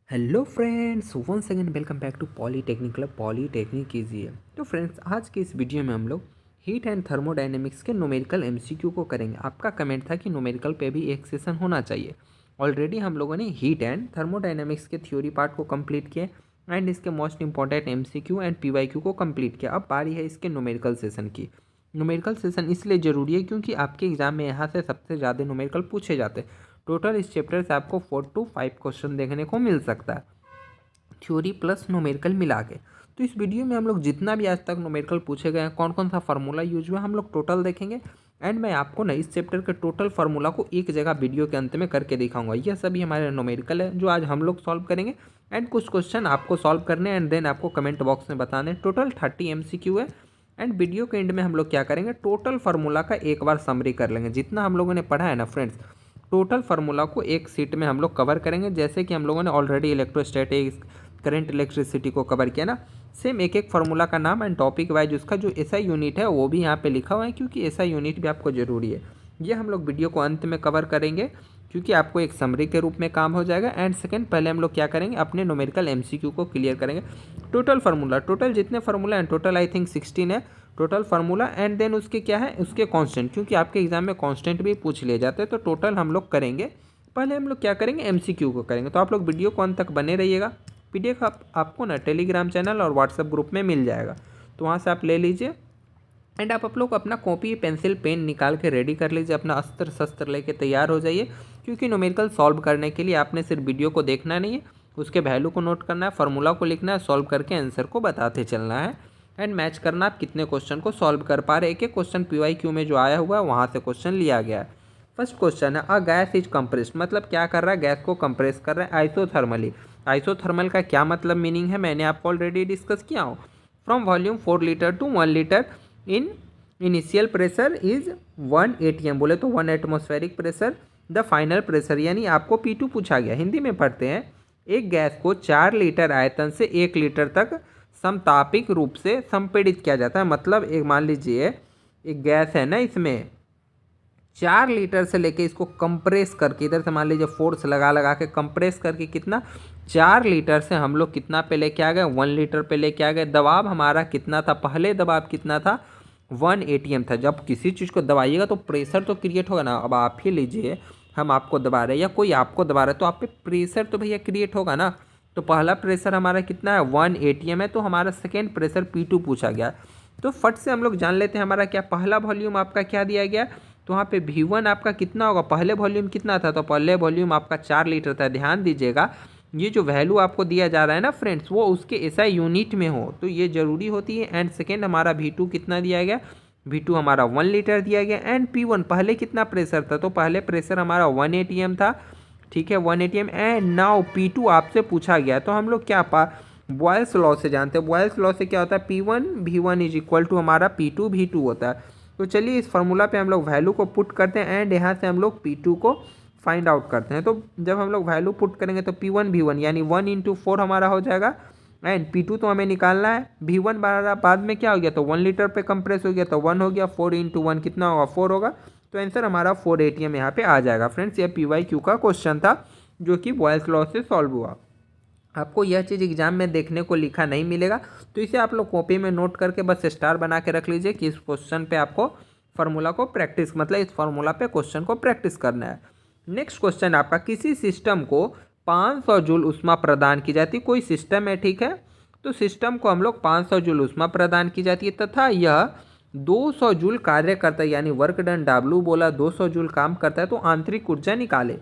Hello friends, once again welcome back to polytechnic club. Polytechnic easy है। तो friends, आज के इस वीडियो में हम लोग हीट एंड थर्मोडायनेमिक्स के न्यूमेरिकल एमसीक्यू को करेंगे। आपका कमेंट था कि न्यूमेरिकल पे भी एक सेशन होना चाहिए। ऑलरेडी हम लोगों ने हीट एंड थर्मोडायनेमिक्स के थ्योरी पार्ट को कंप्लीट किया एंड इसके most important MCQ and PYQ को कंप्लीट किया। अब बारी है इसके न्यूमेरिकल सेशन की। न्यूमेरिकल सेशन इसलिए ज़रूरी है क्योंकि आपके एग्जाम में यहाँ से सबसे ज़्यादा न्यूमेरिकल पूछे जाते हैं। टोटल इस चैप्टर से आपको 4 to 5 क्वेश्चन देखने को मिल सकता है, थ्योरी प्लस न्यूमेरिकल मिला के। तो इस वीडियो में हम लोग जितना भी आज तक न्यूमेरिकल पूछे गए हैं, कौन कौन सा फार्मूला यूज हुआ, हम लोग टोटल देखेंगे। एंड मैं आपको ना इस चैप्टर के टोटल फार्मूला को एक जगह वीडियो के अंत में करके दिखाऊंगा। यह सभी हमारे न्यूमेरिकल है जो आज हम लोग सॉल्व करेंगे। एंड कुछ क्वेश्चन आपको सॉल्व करने एंड देन आपको कमेंट बॉक्स में बताने। टोटल 30 MCQ है। एंड वीडियो के एंड में हम लोग क्या करेंगे, टोटल फार्मूला का एक बार समरी कर लेंगे। जितना हम लोगों ने पढ़ा है ना फ्रेंड्स, टोटल फार्मूला को एक सीट में हम लोग कवर करेंगे। जैसे कि हम लोगों ने ऑलरेडी इलेक्ट्रोस्टैटिक्स, करंट इलेक्ट्रिसिटी को कवर किया ना, सेम एक एक फार्मूला का नाम एंड टॉपिक वाइज उसका जो एसआई यूनिट है वो भी यहाँ पे लिखा हुआ है, क्योंकि एसआई यूनिट भी आपको ज़रूरी है। ये हम लोग वीडियो को अंत में कवर करेंगे क्योंकि आपको एक समरी के रूप में काम हो जाएगा। एंड सेकंड, पहले हम लोग क्या करेंगे, अपने न्यूमेरिकल एमसीक्यू को क्लियर करेंगे। टोटल फार्मूला, टोटल जितने फार्मूला हैं, टोटल आई थिंक 16 है टोटल फार्मूला। एंड देन उसके क्या है, उसके कांस्टेंट, क्योंकि आपके एग्जाम में कांस्टेंट भी पूछ लिए जाते हैं। तो टोटल हम लोग करेंगे। पहले हम लोग क्या करेंगे, एमसीक्यू को करेंगे। तो आप लोग वीडियो को अंत तक बने रहिएगा। पीडीएफ आपको ना टेलीग्राम चैनल और व्हाट्सएप ग्रुप में मिल जाएगा, तो वहाँ से आप ले लीजिए। एंड आप लोग अपना कॉपी पेंसिल पेन निकाल के रेडी कर लीजिए, अपना अस्त्र शस्त्र लेके तैयार हो जाइए। क्योंकि न्यूमेरिकल सॉल्व करने के लिए आपने सिर्फ वीडियो को देखना नहीं है, उसके वैल्यू को नोट करना है, फार्मूला को लिखना है, सॉल्व करके आंसर को बताते चलना है। एंड मैच करना आप कितने क्वेश्चन को सॉल्व कर पा रहे। एक एक क्वेश्चन पीवाईक्यू में जो आया हुआ है वहाँ से क्वेश्चन लिया गया है। फर्स्ट क्वेश्चन है, अ गैस इज कंप्रेस्ड, मतलब क्या कर रहा है, गैस को कंप्रेस कर रहा है आइसोथर्मली। आइसोथर्मल का क्या मतलब मीनिंग है, मैंने आपको ऑलरेडी डिस्कस किया हूँ। From volume 4 litre to 1 litre in initial pressure is 1 ATM, बोले तो 1 atmospheric pressure. The final pressure, यानी आपको P2 पूछा गया। हिंदी में पढ़ते हैं, एक गैस को 4 लीटर आयतन से 1 लीटर तक समतापिक रूप से संपीड़ित किया जाता है। मतलब एक मान लीजिए एक गैस है ना, इसमें 4 लीटर से लेके इसको कंप्रेस करके, इधर से मान लीजिए फोर्स लगा लगा के कंप्रेस करके कितना, 4 लीटर से हम लोग कितना पे लेके आ गए, 1 लीटर पे लेके आ गए। दबाव हमारा कितना था, पहले दबाव कितना था, 1 ATM था। जब किसी चीज़ को दबाइएगा तो प्रेशर तो क्रिएट होगा ना। अब आप ही लीजिए, हम आपको दबा रहे हैं या कोई आपको दबा रहा है, तो आप पे प्रेशर तो भैया क्रिएट होगा ना। तो पहला प्रेशर हमारा कितना है, 1 ATM है। तो हमारा सेकेंड प्रेशर P2 पूछा गया। तो फट से हम लोग जान लेते हैं हमारा क्या, पहला वॉल्यूम आपका क्या दिया गया। तो वहाँ पे V1 आपका कितना होगा, पहले वॉल्यूम कितना था, तो पहले वॉल्यूम आपका 4 लीटर था। ध्यान दीजिएगा, ये जो वैल्यू आपको दिया जा रहा है ना फ्रेंड्स, वो उसके एसआई यूनिट में हो, तो ये जरूरी होती है। एंड सेकेंड, हमारा V2 कितना दिया गया, V2 हमारा 1 लीटर दिया गया। एंड P1 पहले कितना प्रेशर था, तो पहले प्रेशर हमारा 1 ATM था। ठीक है, 1 ATM। एंड नाउ P2 आपसे पूछा गया, तो हम लोग क्या बॉयल्स लॉ से जानते हैं। बॉयल्स लॉ से क्या होता है, P1 V1 is equal to हमारा P2 V2 होता है। तो चलिए इस फार्मूला पे हम लोग वैल्यू को पुट करते हैं एंड यहाँ से हम लोग P2 को फाइंड आउट करते हैं। तो जब हम लोग वैल्यू पुट करेंगे तो P1 V1 यानी 1 × 4 हमारा हो जाएगा। एंड P2 तो हमें निकालना है। V1 बाद में क्या हो गया, तो 1 लीटर पे कंप्रेस हो गया, तो 1 हो गया। 4 × 1 कितना होगा, 4 होगा। तो आंसर हमारा 4 ATM यहाँ पे आ जाएगा। फ्रेंड्स, ये PYQ का क्वेश्चन था जो कि बॉयल्स लॉ से सॉल्व हुआ। आपको यह चीज़ एग्जाम में देखने को लिखा नहीं मिलेगा, तो इसे आप लोग कॉपी में नोट करके बस स्टार बना के रख लीजिए कि इस क्वेश्चन पे आपको फार्मूला को प्रैक्टिस, मतलब इस फार्मूला पे क्वेश्चन को प्रैक्टिस करना है। नेक्स्ट क्वेश्चन आपका, किसी सिस्टम को 500 जूल ऊष्मा प्रदान की जाती है। कोई सिस्टम है, ठीक है, तो सिस्टम को हम लोग 500 जूल ऊष्मा प्रदान की जाती है तथा यह 200 जूल कार्य करता है, यानी वर्क डन W बोला 200 जूल काम करता है, तो आंतरिक ऊर्जा निकाले।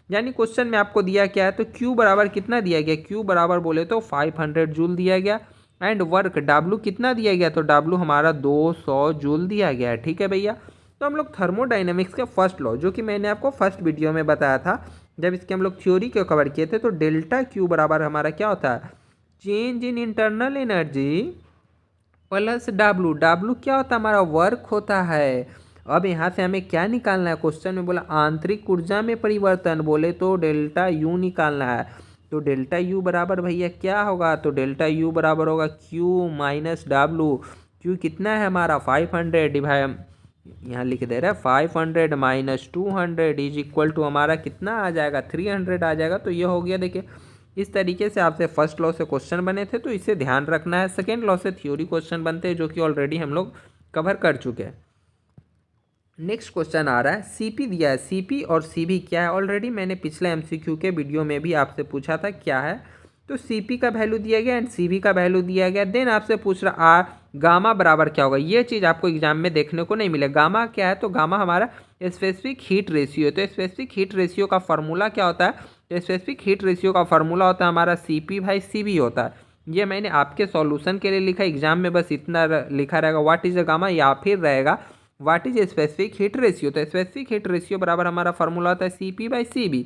यानी क्वेश्चन में आपको दिया क्या है, तो Q बराबर कितना दिया गया, Q बराबर बोले तो 500 जूल दिया गया। एंड वर्क W कितना दिया गया, तो W हमारा 200 जूल दिया गया है। ठीक है भैया, तो हम लोग थर्मोडाइनमिक्स के फर्स्ट लॉ, जो कि मैंने आपको फर्स्ट वीडियो में बताया था जब इसके हम लोग थ्योरी को कवर किए थे, तो डेल्टा Q बराबर हमारा क्या होता है, change in internal energy plus W क्या होता है, हमारा वर्क होता है। अब यहाँ से हमें क्या निकालना है, क्वेश्चन में बोला आंतरिक ऊर्जा में परिवर्तन, बोले तो डेल्टा U निकालना है। तो डेल्टा U बराबर भैया क्या होगा, तो डेल्टा U बराबर होगा Q माइनस W। Q कितना है हमारा 500, भाई यहाँ लिख दे रहा है 500 माइनस 200 इज इक्वल टू हमारा कितना आ जाएगा, 300 आ जाएगा। तो ये हो गया, देखिए इस तरीके से आपसे फर्स्ट लॉ से क्वेश्चन बने थे, तो इसे ध्यान रखना है। सेकेंड लॉ से थ्योरी क्वेश्चन बनते हैं, जो कि ऑलरेडी हम लोग कवर कर चुके हैं। नेक्स्ट क्वेश्चन आ रहा है, सीपी दिया है। सीपी और सीबी क्या है, ऑलरेडी मैंने पिछले एमसीक्यू के वीडियो में भी आपसे पूछा था क्या है। तो सीपी का वैल्यू दिया गया एंड सीबी का वैल्यू दिया गया। देन आपसे पूछ रहा आर गामा बराबर क्या होगा। ये चीज़ आपको एग्जाम में देखने को नहीं मिले। गामा क्या है, तो गामा हमारा स्पेसिफिक हीट रेशियो है। तो स्पेसिफिक हीट रेशियो का फॉर्मूला क्या होता है, तो स्पेसिफिक हीट रेशियो का फॉर्मूला होता है हमारा सीपी बाई सीबी होता है। ये मैंने आपके सॉल्यूशन के लिए लिखा, एग्जाम में बस इतना लिखा रहेगा व्हाट इज अ गामा, या फिर रहेगा what is specific heat ratio. तो स्पेसिफिक हीट रेशियो बराबर हमारा फॉर्मूला होता है सीपी बाई सीबी।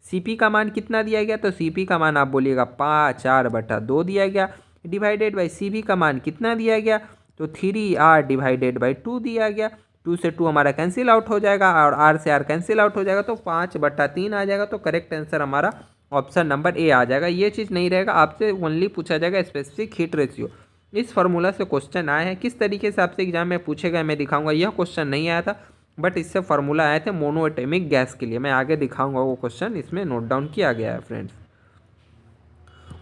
सीपी का मान कितना दिया गया, तो सीपी का मान आप बोलिएगा 5/4/2 दिया गया, डिवाइडेड बाई सीबी का मान कितना दिया गया, तो 3R डिवाइडेड बाई 2 दिया गया। 2 से 2 हमारा कैंसिल आउट हो जाएगा और R से R कैंसिल आउट हो जाएगा, तो 5/3 आ जाएगा। तो करेक्ट आंसर हमारा ऑप्शन नंबर ए आ जाएगा। ये चीज़ नहीं रहेगा, आपसे ओनली पूछा जाएगा स्पेसिफिक हीट रेशियो। इस फार्मूला से क्वेश्चन आए हैं, किस तरीके से आपसे एग्जाम में पूछे गए मैं दिखाऊंगा। यह क्वेश्चन नहीं आया था, बट इससे फार्मूला आए थे मोनोएटॉमिक गैस के लिए। मैं आगे दिखाऊंगा वो क्वेश्चन, इसमें नोट डाउन किया गया है फ्रेंड्स।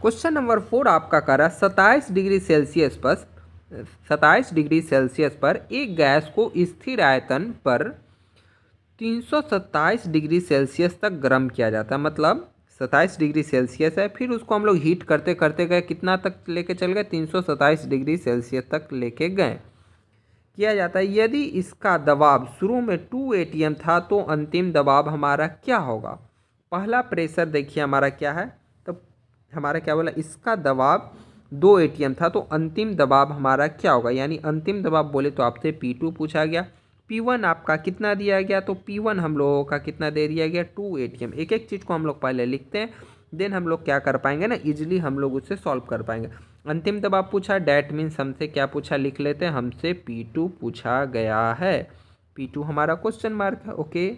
क्वेश्चन नंबर 4 आपका कह रहा है 27 डिग्री सेल्सियस पर एक गैस को स्थिर आयतन पर 327 डिग्री सेल्सियस तक गर्म किया जाता है। मतलब 27 डिग्री सेल्सियस है, फिर उसको हम लोग हीट करते करते गए, कितना तक लेके चल गए, 327 डिग्री सेल्सियस तक लेके गए। किया जाता है, यदि इसका दबाव शुरू में 2 atm था तो अंतिम दबाव हमारा क्या होगा। पहला प्रेशर देखिए हमारा क्या है, तो हमारा क्या बोला, इसका दबाव 2 atm था तो अंतिम दबाव हमारा क्या होगा। यानी अंतिम दबाव बोले तो आपसे P2 पूछा गया। P1 आपका कितना दिया गया, तो P1 हम लोगों का कितना दे दिया गया, 2 atm। एक एक चीज़ को हम लोग पहले लिखते हैं, देन हम लोग क्या कर पाएंगे ना, इजीली हम लोग उससे सॉल्व कर पाएंगे। अंतिम दबाव पूछा, डैट मीन्स हमसे क्या पूछा लिख लेते हैं, हमसे P2 पूछा गया है। P2 हमारा क्वेश्चन मार्क है। ओके,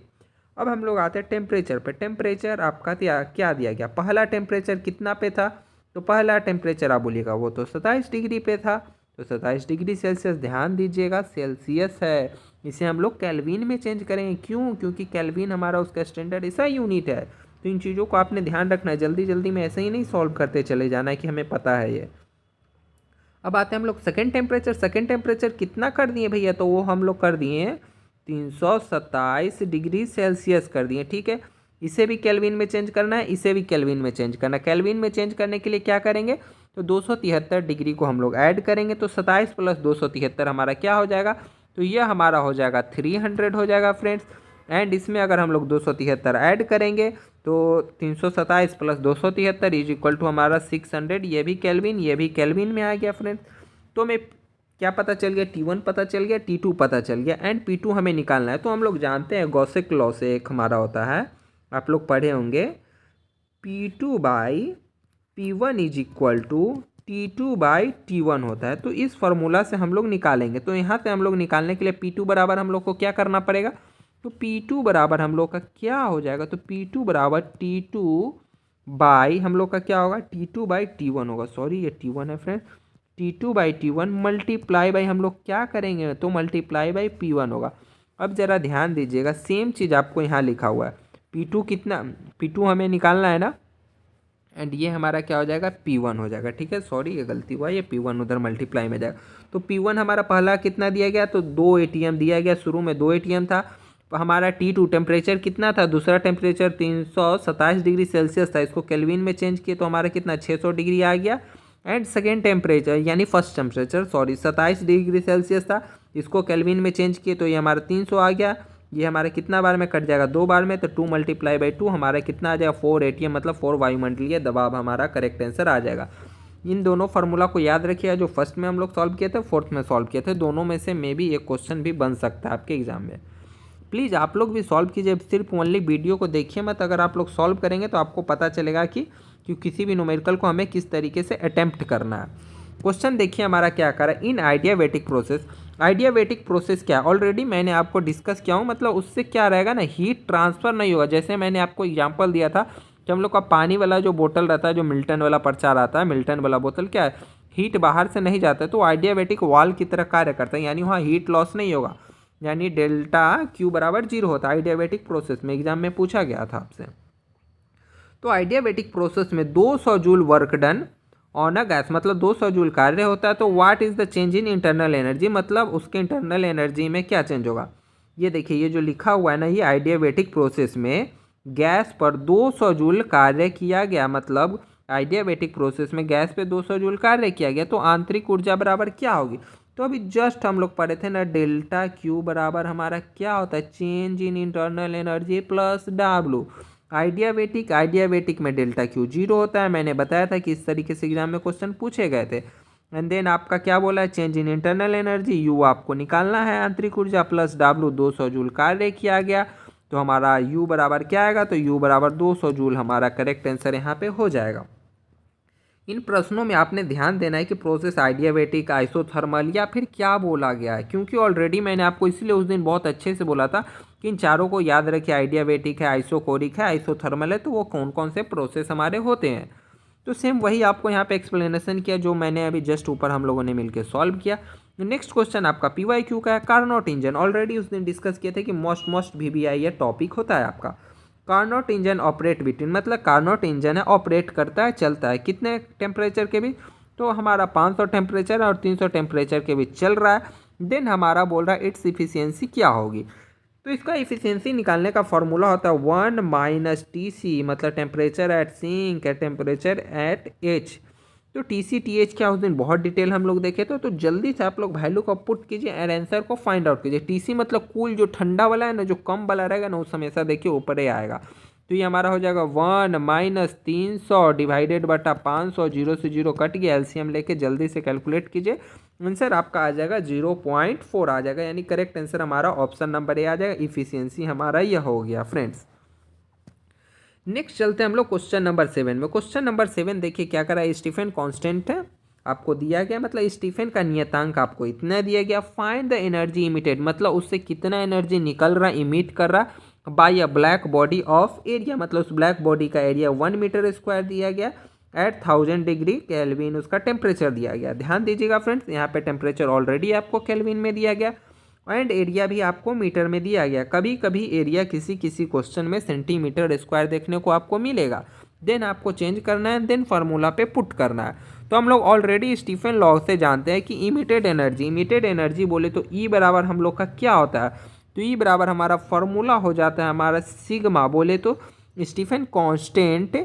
अब हम लोग आते हैं टेम्परेचर पे। टेम्परेचर आपका क्या दिया गया, पहला टेम्परेचर कितना पे था, तो पहला टेम्परेचर आप बोलिएगा वो तो 27 डिग्री पे था। तो 27 डिग्री सेल्सियस, ध्यान दीजिएगा सेल्सियस है, इसे हम लोग केल्विन में चेंज करेंगे। क्यों, क्योंकि केल्विन हमारा उसका स्टैंडर्ड ऐसा यूनिट है। तो इन चीज़ों को आपने ध्यान रखना है, जल्दी जल्दी में ऐसे ही नहीं सॉल्व करते चले जाना है कि हमें पता है ये। अब आते हैं हम लोग सेकेंड टेम्परेचर। सेकेंड टेम्परेचर कितना कर दिए भैया, तो वो हम लोग कर दिए 327 डिग्री सेल्सियस कर दिए। ठीक है, इसे भी केल्विन में चेंज करना है, इसे भी केल्विन में चेंज करना है। केल्विन में चेंज करने के लिए क्या करेंगे, तो 273 डिग्री को हम लोग ऐड करेंगे, तो 27 + 273 हमारा क्या हो जाएगा, तो यह हमारा हो जाएगा 300 हो जाएगा फ्रेंड्स। एंड इसमें अगर हम लोग 273 ऐड करेंगे तो 327 + 273 इज इक्वल टू हमारा 600। ये भी केल्विन में आ गया फ्रेंड्स। तो हमें क्या पता चल गया, T1 पता चल गया, T2 पता चल गया, एंड P2 हमें निकालना है। तो हम लोग जानते हैं गॉसिक लॉ से एक हमारा होता है, आप लोग पढ़े होंगे, P2/P1 is equal to T2/T1 होता है। तो इस फॉर्मूला से हम लोग निकालेंगे। तो यहाँ से हम लोग निकालने के लिए P2 बराबर हम लोग को क्या करना पड़ेगा, तो P2 बराबर हम लोग का क्या हो जाएगा, तो P2 बराबर T2 हम लोग का क्या होगा, T2/T1 होगा। सॉरी ये T1 है फ्रेंड्स, T2/T1 मल्टीप्लाई बाई हम लोग क्या करेंगे, तो मल्टीप्लाई बाई P1 होगा। अब ज़रा ध्यान दीजिएगा, सेम चीज़ आपको यहाँ लिखा हुआ है। P2 कितना, P2 हमें निकालना है ना, एंड ये हमारा क्या हो जाएगा, P1 हो जाएगा। ठीक है, सॉरी ये गलती हुआ, ये P1 उधर मल्टीप्लाई में जाएगा। तो P1 हमारा पहला कितना दिया गया, तो 2 atm दिया गया, शुरू में 2 atm था। हमारा T2 टेम्परेचर कितना था, दूसरा टेम्परेचर 327 डिग्री सेल्सियस था, इसको केल्विन में चेंज किए तो हमारा कितना 600 डिग्री आ गया। एंड सेकेंड टेम्परेचर यानी फर्स्ट टेम्परेचर 27 डिग्री सेल्सियस था, इसको केल्विन में चेंज किए तो ये हमारा 300 आ गया। ये हमारा कितना बार में कट जाएगा, 2 बार में, तो 2 × 2 हमारा कितना आ जाएगा, 4 atm, मतलब 4 वायुमंडलीय दबाव हमारा करेक्ट आंसर आ जाएगा। इन दोनों फार्मूला को याद रखिएगा, जो फर्स्ट में हम लोग सॉल्व किए थे, फोर्थ में सॉल्व किए थे, दोनों में से मे भी एक क्वेश्चन भी बन सकता है आपके एग्जाम में। प्लीज़ आप लोग भी सॉल्व कीजिए, सिर्फ ओनली वीडियो को देखिए मत। अगर आप लोग सॉल्व करेंगे तो आपको पता चलेगा कि किसी भी न्यूमेरिकल को हमें किस तरीके से अटेम्प्ट करना है। क्वेश्चन देखिए हमारा क्या कर रहा है, इन आइडियाबैटिक प्रोसेस। आइडियाबैटिक प्रोसेस क्या है, ऑलरेडी मैंने आपको डिस्कस किया हूँ, मतलब उससे क्या रहेगा ना, हीट ट्रांसफ़र नहीं होगा। जैसे मैंने आपको एग्जांपल दिया था कि हम लोग का पानी वाला जो बोतल रहता है, जो मिल्टन वाला प्रचार आता है, मिल्टन वाला बोतल क्या है, हीट बाहर से नहीं जाता है, तो आइडियाबैटिक वॉल की तरह कार्य करता है, यानी वहाँ हीट लॉस नहीं होगा, यानी डेल्टा Q = 0 होता है आइडियाबैटिक प्रोसेस में। एग्जाम में पूछा गया था आपसे। तो आइडियाबैटिक प्रोसेस में 200 joule work done on a gas, मतलब 200 जूल कार्य होता है। तो what is the change in internal energy, मतलब उसके इंटरनल एनर्जी में क्या चेंज होगा। ये देखिए, ये जो लिखा हुआ है ना, ये आइडियाबैटिक प्रोसेस में गैस पर 200 जूल कार्य किया गया, मतलब आइडियाबैटिक प्रोसेस में गैस पे 200 जूल कार्य किया गया, तो आंतरिक ऊर्जा बराबर क्या होगी। तो अभी जस्ट हम लोग पढ़े थे ना, डेल्टा क्यू बराबर हमारा क्या होता है, change in internal energy plus W. Adiabatic में डेल्टा क्यू 0 होता है, मैंने बताया था कि इस तरीके से एग्जाम में क्वेश्चन पूछे गए थे। एंड देन आपका क्या बोला है, change in internal energy, you आपको निकालना है आंतरिक ऊर्जा प्लस डब्लू, 200 जूल कार्य किया गया, तो हमारा यू बराबर क्या आएगा, तो यू बराबर 200 जूल हमारा करेक्ट आंसर यहाँ पे हो जाएगा। इन प्रश्नों में आपने ध्यान देना है कि प्रोसेस आइडियाबैटिक, आइसोथर्मल या फिर क्या बोला गया है, क्योंकि ऑलरेडी मैंने आपको इसलिए उस दिन बहुत अच्छे से बोला था कि इन चारों को याद रखिए, आइडियाबैटिक है, आइसोकोरिक है, आइसोथर्मल है, तो वो कौन कौन से प्रोसेस हमारे होते हैं। तो सेम वही आपको यहाँ पे एक्सप्लेनेशन किया जो मैंने अभी जस्ट ऊपर हम लोगों ने मिलकर सॉल्व किया। नेक्स्ट क्वेश्चन आपका PYQ का है, कार्नोट इंजन, ऑलरेडी उस दिन डिस्कस किए थे कि मोस्ट VBI ये टॉपिक होता है आपका। कार्नोट इंजन ऑपरेट बिटवीन, मतलब कार्नोट इंजन है ऑपरेट करता है, चलता है कितने टेम्परेचर के बीच, तो हमारा 500 टेम्परेचर और 300 टेम्परेचर के बीच चल रहा है। देन हमारा बोल रहा है इट्स इफिशियंसी क्या होगी। तो इसका इफिशियंसी निकालने का फॉर्मूला होता है 1 - TC, मतलब टेम्परेचर एट सिंक है, टेम्परेचर एट H। तो TC TH क्या उस दिन बहुत डिटेल हम लोग देखे थे, तो जल्दी से आप लोग वैल्यू को पुट कीजिए और आंसर को फाइंड आउट कीजिए। TC मतलब कूल, जो ठंडा वाला है ना, जो कम वाला रहेगा ना, उस हमेशा देखिए ऊपर ही आएगा। तो ये हमारा हो जाएगा 1 - 300 डिवाइडेड बटा 500, 0 से 0 कट गया, LCM लेके जल्दी से कैलकुलेट कीजिए, आंसर आपका आ जाएगा 0.4 आ जाएगा, यानी करेक्ट आंसर हमारा ऑप्शन नंबर ए आ जाएगा। इफिशियंसी हमारा यह हो गया फ्रेंड्स। नेक्स्ट चलते हैं हम लोग क्वेश्चन नंबर 7 में। क्वेश्चन नंबर 7 देखिए क्या करा है, स्टीफन कांस्टेंट है आपको दिया गया, मतलब स्टीफन का नियतांक आपको इतना दिया गया। फाइंड द एनर्जी इमिटेड, मतलब उससे कितना एनर्जी निकल रहा, इमिट कर रहा by a black body of area, मतलब उस ब्लैक बॉडी का एरिया 1 मीटर स्क्वायर दिया गया एट 1000 डिग्री केल्विन, उसका टेम्परेचर दिया गया। ध्यान दीजिएगा फ्रेंड्स, यहाँ पे टेम्परेचर ऑलरेडी आपको केल्विन में दिया गया एंड एरिया भी आपको मीटर में दिया गया। कभी कभी एरिया किसी किसी क्वेश्चन में सेंटीमीटर स्क्वायर देखने को आपको मिलेगा। देन आपको चेंज करना है, देन फार्मूला पे पुट करना है। तो हम लोग ऑलरेडी स्टीफन लॉ से जानते हैं कि इमिटेड एनर्जी बोले तो ई बराबर हम लोग का क्या होता है, तो ई बराबर हमारा फार्मूला हो जाता है हमारा सिग्मा, बोले तो स्टीफन कांस्टेंट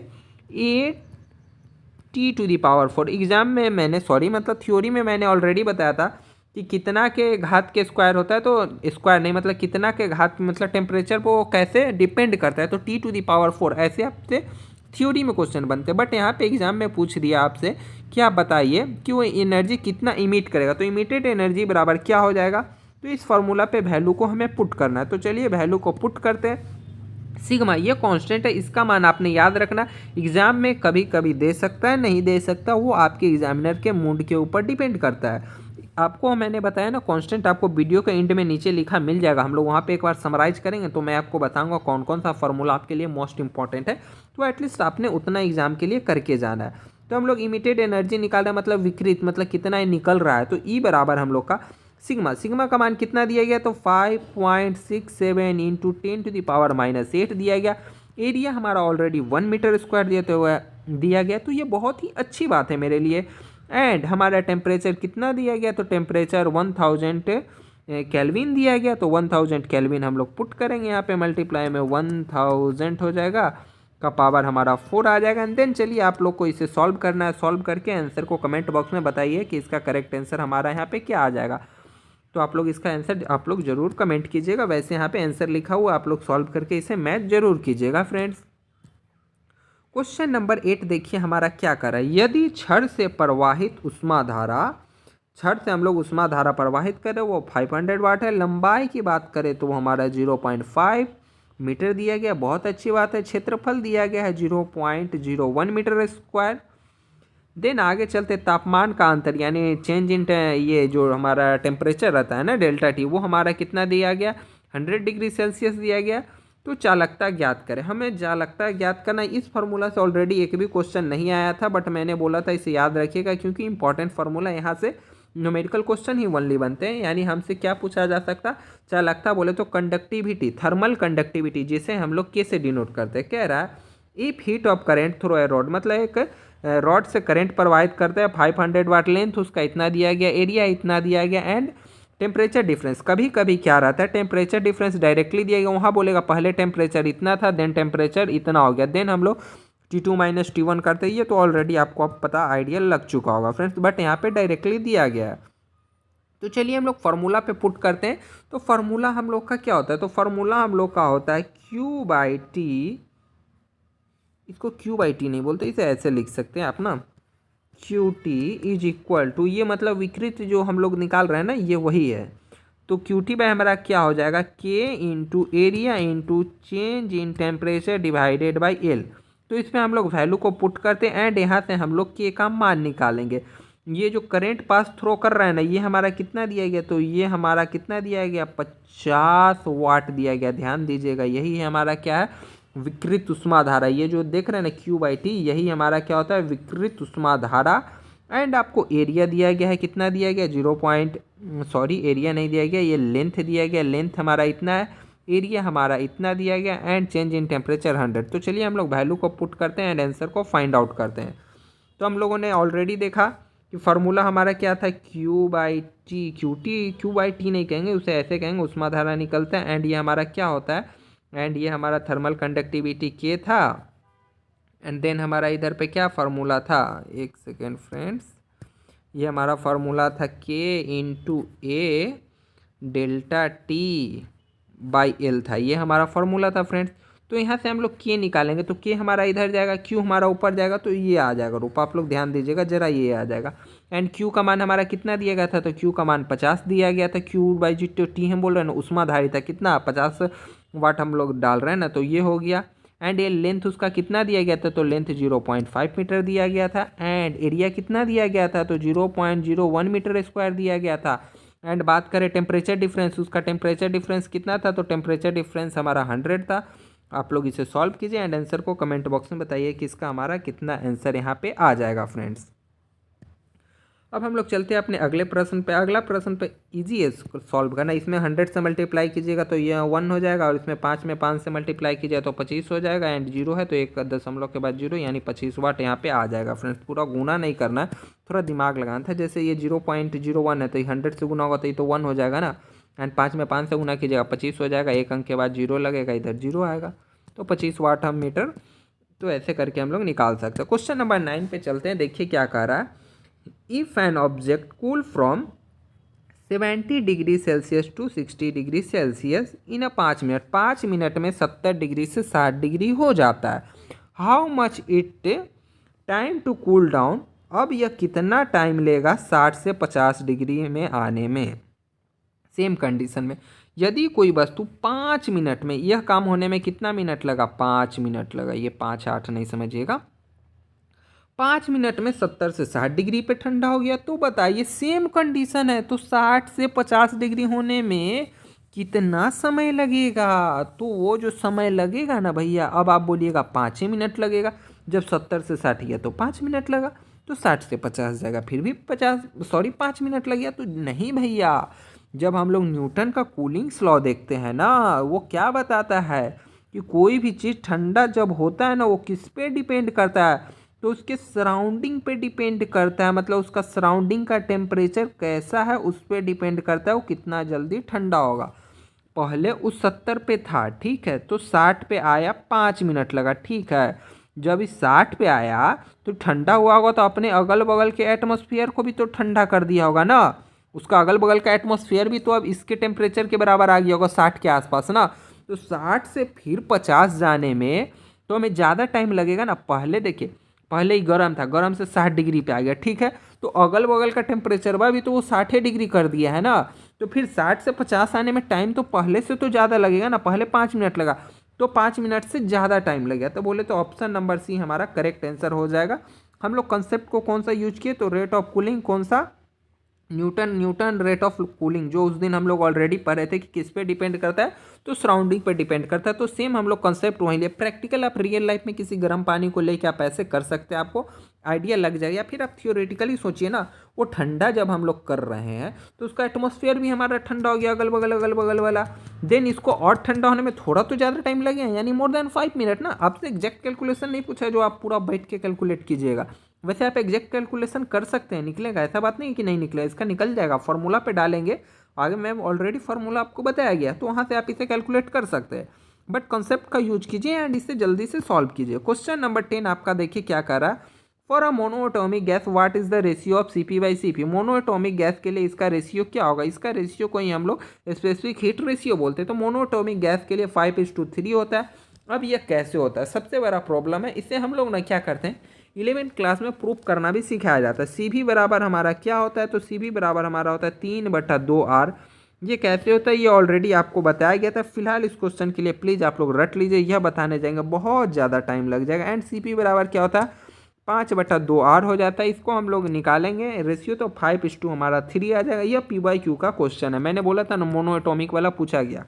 T⁴। एग्जाम में मैंने मतलब थ्योरी में मैंने ऑलरेडी बताया था कि कितना के घात के स्क्वायर होता है, तो स्क्वायर नहीं मतलब कितना के घात, मतलब टेम्परेचर वो कैसे डिपेंड करता है, तो T⁴ ऐसे आपसे थ्योरी में क्वेश्चन बनते हैं। बट यहाँ पे एग्जाम में पूछ दिया आपसे कि आप बताइए कि वो एनर्जी कितना इमिट करेगा, तो इमिटेड एनर्जी बराबर क्या हो जाएगा, तो इस फार्मूला पे वैल्यू को हमें पुट करना है। तो चलिए वैल्यू को पुट करते हैं। सिग्मा ये कांस्टेंट है, इसका मान आपने याद रखना, एग्जाम में कभी कभी दे सकता है, नहीं दे सकता, वो आपके एग्जामिनर के मूड के ऊपर डिपेंड करता है। आपको मैंने बताया ना कांस्टेंट आपको वीडियो के एंड में नीचे लिखा मिल जाएगा, हम लोग वहाँ पे एक बार समराइज करेंगे, तो मैं आपको बताऊंगा कौन कौन सा फार्मूला आपके लिए मोस्ट इंपॉर्टेंट है, तो एटलीस्ट आपने उतना एग्जाम के लिए करके जाना है। तो हम लोग इमिटेड एनर्जी निकाल रहे हैं, मतलब विकृत, मतलब कितना निकल रहा है, तो ई बराबर हम लोग का सिग्मा का मान कितना दिया गया, तो 5.67 इंटू 10⁻⁻8 दिया गया। एरिया हमारा ऑलरेडी 1 मीटर स्क्वायर दिया गया, तो ये बहुत ही अच्छी बात है मेरे लिए। एंड हमारा टेम्परेचर कितना दिया गया, तो टेम्परेचर 1000 केल्विन दिया गया, तो 1000 केल्विन हम लोग पुट करेंगे यहाँ पे, मल्टीप्लाई में 1000 हो जाएगा, का पावर हमारा 4 आ जाएगा। एंड देन चलिए आप लोग को इसे सॉल्व करना है, सॉल्व करके आंसर को कमेंट बॉक्स में बताइए कि इसका करेक्ट आंसर हमारा यहाँ पे क्या आ जाएगा। तो आप लोग इसका आंसर आप लोग जरूर कमेंट कीजिएगा, वैसे यहाँ पे आंसर लिखा हुआ, आप लोग सॉल्व करके इसे मैच जरूर कीजिएगा फ्रेंड्स। क्वेश्चन नंबर 8 देखिए हमारा क्या कर रहा है, यदि छड़ से प्रवाहित उष्मा धारा, छड़ से हम लोग उष्मा धारा प्रवाहित करें वो 500 वाट है, लंबाई की बात करें तो वो हमारा 0.5 मीटर दिया गया, बहुत अच्छी बात है। क्षेत्रफल दिया गया है 0.01 मीटर स्क्वायर। देन आगे चलते तापमान का अंतर, यानी चेंज इन ये जो हमारा टेम्परेचर रहता है ना डेल्टा टी, वो हमारा कितना दिया गया, 100 डिग्री सेल्सियस दिया गया। तो चालकता ज्ञात करें, हमें चालकता ज्ञात करना, इस फार्मूला से ऑलरेडी एक भी क्वेश्चन नहीं आया था, बट मैंने बोला था इसे याद रखिएगा क्योंकि इंपॉर्टेंट फार्मूला यहाँ से न्यूमेरिकल क्वेश्चन ही ओनली बनते हैं। यानी हमसे क्या पूछा जा सकता, चालकता बोले तो कंडक्टिविटी, थर्मल कंडक्टिविटी, जिसे हम लोग के से डिनोट करते हैं, कह रहा है if heat of current through a rod, मतलब एक रॉड से करंट प्रवाहित करता है, 500 वाट लेंथ उसका इतना दिया गया, एरिया इतना दिया गया, एंड टेम्परेचर डिफरेंस। कभी कभी क्या रहता है, टेम्परेचर डिफरेंस डायरेक्टली दिया गया, वहाँ बोलेगा पहले टेम्परेचर इतना था, देन टेम्परेचर इतना हो गया, देन हम लोग T2 माइनस T1 करते हैं। ये तो ऑलरेडी आपको अब पता आइडिया लग चुका होगा फ्रेंड्स, बट यहाँ पे डायरेक्टली दिया गया है। तो चलिए हम लोग फार्मूला पे पुट करते हैं। तो फार्मूला हम लोग का क्या होता है, तो फार्मूला हम लोग का होता है Q/T, इसको Q/T नहीं बोलते, इसे ऐसे लिख सकते हैं आप ना, QT इज इक्वल टू, ये मतलब विकृत जो हम लोग निकाल रहे हैं ना, ये वही है। तो QT बाय हमारा क्या हो जाएगा, K into area into change in temperature divided by L। तो इसमें हम लोग वैल्यू को पुट करते हैं एंड यहाँ से हम लोग K का मान निकालेंगे। ये जो करंट पास थ्रो कर रहा है ना, ये हमारा कितना दिया गया, तो ये हमारा कितना दिया गया, 50 वाट दिया गया। ध्यान दीजिएगा, यही हमारा क्या है, विकृत ऊष्माधारा। ये जो देख रहे हैं ना Q/T, यही हमारा क्या होता है, विकृत ऊष्माधारा। एंड आपको एरिया दिया गया है, कितना दिया गया, एरिया नहीं दिया गया, ये लेंथ दिया गया, लेंथ हमारा इतना है, एरिया हमारा इतना दिया गया, एंड चेंज इन टेम्परेचर 100। तो चलिए हम लोग वैल्यू को पुट करते हैं एंड आंसर को फाइंड आउट करते हैं। तो हम लोगों ने ऑलरेडी देखा कि फार्मूला हमारा क्या था, Q/T नहीं कहेंगे, उसे ऐसे कहेंगे, ऊष्माधारा निकलता है, एंड ये हमारा क्या होता है, एंड ये हमारा थर्मल कंडक्टिविटी K था, एंड देन हमारा इधर पे क्या फार्मूला था, एक सेकेंड फ्रेंड्स, ये हमारा फार्मूला था K into A delta T by L था, ये हमारा फार्मूला था फ्रेंड्स। तो यहाँ से हम लोग K निकालेंगे, तो K हमारा इधर जाएगा, Q हमारा ऊपर जाएगा, तो ये आ जाएगा रूप, आप लोग ध्यान दीजिएगा जरा, ये आ जाएगा। एंड Q का मान हमारा कितना दिया गया था, तो Q का मान 50 दिया गया था। Q/T हम बोल रहे हैं ना, ऊष्माधारिता था कितना, 50 वाट हम लोग डाल रहे हैं ना, तो ये हो गया। एंड ये लेंथ उसका कितना दिया गया था, तो लेंथ 0.5 मीटर दिया गया था, एंड एरिया कितना दिया गया था, तो 0.01 मीटर स्क्वायर दिया गया था। एंड बात करें टेम्परेचर डिफरेंस, उसका टेम्परेचर डिफरेंस कितना था, तो टेम्परेचर डिफरेंस हमारा 100 था। आप लोग इसे सॉल्व कीजिए एंड आंसर को कमेंट बॉक्स में बताइए कि इसका हमारा कितना आंसर यहाँ पे आ जाएगा फ्रेंड्स। अब हम लोग चलते हैं अपने अगले प्रश्न पे। अगला प्रश्न पे इजी है सॉल्व करना, इसमें 100 से मल्टीप्लाई कीजिएगा तो ये 1 हो जाएगा, और इसमें 5 में 5 से मल्टीप्लाई कीजिए तो 25 हो जाएगा, एंड 0 है तो 1 दशमलव के बाद 0 यानी 25 वाट यहाँ पे आ जाएगा फ्रेंड्स। पूरा गुना नहीं करना है, थोड़ा दिमाग लगाना था। जैसे ये 0.01 है तो 100 से गुना होगा तो ये तो 1 हो जाएगा ना, एंड 5 में 5 से गुना कीजिएगा 25 हो जाएगा, 1 अंक के बाद 0 लगेगा, इधर 0 आएगा, तो 25 वाट हम मीटर। तो ऐसे करके हम लोग निकाल सकते हैं। क्वेश्चन नंबर 9 पे चलते हैं, देखिए क्या कह रहा है। If an object cool from 70 degree Celsius to 60 degree Celsius in 5 minute, 5 minute में 70 डिग्री से 60 डिग्री हो जाता है, how much it time to cool down, अब यह कितना टाइम लेगा 60 से 50 डिग्री में आने में। सेम कंडीशन में यदि कोई वस्तु 5 मिनट में, यह काम होने में कितना मिनट लगा, 5 मिनट लगा, ये 5 8 नहीं समझिएगा, 5 मिनट में 70 से 60 डिग्री पे ठंडा हो गया। तो बताइए सेम कंडीशन है, तो 60 से 50 डिग्री होने में कितना समय लगेगा। तो वो जो समय लगेगा ना भैया, अब आप बोलिएगा 5 ही मिनट लगेगा, जब 70 से 60 गया तो 5 मिनट लगा, तो 60 से 50 जाएगा फिर भी 5 मिनट लग गया। तो नहीं भैया, जब हम लोग न्यूटन का कूलिंग्स लॉ देखते हैं ना, वो क्या बताता है कि कोई भी चीज़ ठंडा जब होता है ना, वो किस पे डिपेंड करता है, तो उसके सराउंडिंग पे डिपेंड करता है, मतलब उसका सराउंडिंग का टेम्परेचर कैसा है उस पर डिपेंड करता है वो कितना जल्दी ठंडा होगा। पहले उस 70 पे था, ठीक है, तो 60 पे आया, 5 मिनट लगा, ठीक है। जब इस 60 पे आया तो ठंडा हुआ होगा, तो अपने अगल बगल के एटमॉस्फेयर को भी तो ठंडा कर दिया होगा ना, उसका अगल बगल का एटमॉस्फेयर भी तो अब इसके टेम्परेचर के बराबर आ गया होगा 60 के आसपास ना। तो 60 से फिर 50 जाने में तो हमें ज़्यादा टाइम लगेगा ना। पहले देखिए, पहले ही गर्म था, गर्म से 60 डिग्री पे आ गया, ठीक है, तो अगल बगल का टेम्परेचर भी तो वो 60 डिग्री कर दिया है ना, तो फिर 60 से 50 आने में टाइम तो पहले से तो ज़्यादा लगेगा ना। पहले 5 मिनट लगा, तो 5 मिनट से ज़्यादा टाइम लगेगा, तो बोले तो ऑप्शन नंबर सी हमारा करेक्ट आंसर हो जाएगा। हम लोग कंसेप्ट को कौन सा यूज किए, तो रेट ऑफ कूलिंग कौन सा, न्यूटन रेट ऑफ कूलिंग, जो उस दिन हम लोग ऑलरेडी पढ़ रहे थे कि किस पे डिपेंड करता है, तो सराउंडिंग पर डिपेंड करता है। तो सेम हम लोग कॉन्सेप्ट वहीं लिए, प्रैक्टिकल आप रियल लाइफ में किसी गर्म पानी को लेके आप ऐसे कर सकते हैं, आपको आइडिया लग जाएगा। या फिर आप थियोरेटिकली सोचिए ना, वो ठंडा जब हम लोग कर रहे हैं तो उसका एटमॉस्फेयर भी हमारा ठंडा हो गया, अगल बगल वाला, देन इसको और ठंडा होने में थोड़ा तो ज़्यादा टाइम लगेगा, यानी मोर देन 5 मिनट ना। आपसे एग्जैक्ट कैलकुलेशन नहीं पूछा जो आप पूरा बैठ के कैलकुलेट कीजिएगा, वैसे आप एग्जैक्ट कैलकुलेशन कर सकते हैं, निकलेगा, ऐसा बात नहीं कि नहीं निकलेगा, इसका निकल जाएगा। फॉर्मूला पे डालेंगे, आगे मैं ऑलरेडी फार्मूला आपको बताया गया, तो वहाँ से आप इसे कैलकुलेट कर सकते हैं। बट कॉन्सेप्ट का यूज कीजिए एंड इसे जल्दी से सॉल्व कीजिए। क्वेश्चन नंबर 10 आपका देखिए क्या कर रहा है। For a monoatomic gas what is the ratio of CP/CP। Monoatomic gas के लिए इसका रेशियो क्या होगा, इसका रेशियो को ही हम लोग स्पेसिफिक हीट रेशियो बोलते हैं। तो मोनोएटॉमिक गैस के लिए 5:3 होता है। अब यह कैसे होता है, सबसे बड़ा प्रॉब्लम है, इसे हम लोग ना क्या करते हैं, 11th क्लास में प्रूफ करना भी सिखाया जाता है। CV बराबर हमारा क्या होता है, तो CV बराबर हमारा होता है 3/2R। ये कैसे होता है ये ऑलरेडी आपको बताया गया था। फिलहाल इस क्वेश्चन के लिए प्लीज़ आप लोग रट लीजिए, यह बताने जाएंगे बहुत ज़्यादा टाइम लग जाएगा। एंड CP बराबर क्या होता है, 5/2R हो जाता है। इसको हम लोग निकालेंगे रेशियो, तो 5:3 हमारा 3 आ जाएगा। यह PYQ का क्वेश्चन है, मैंने बोला था ना मोनोएटॉमिक वाला पूछा गया।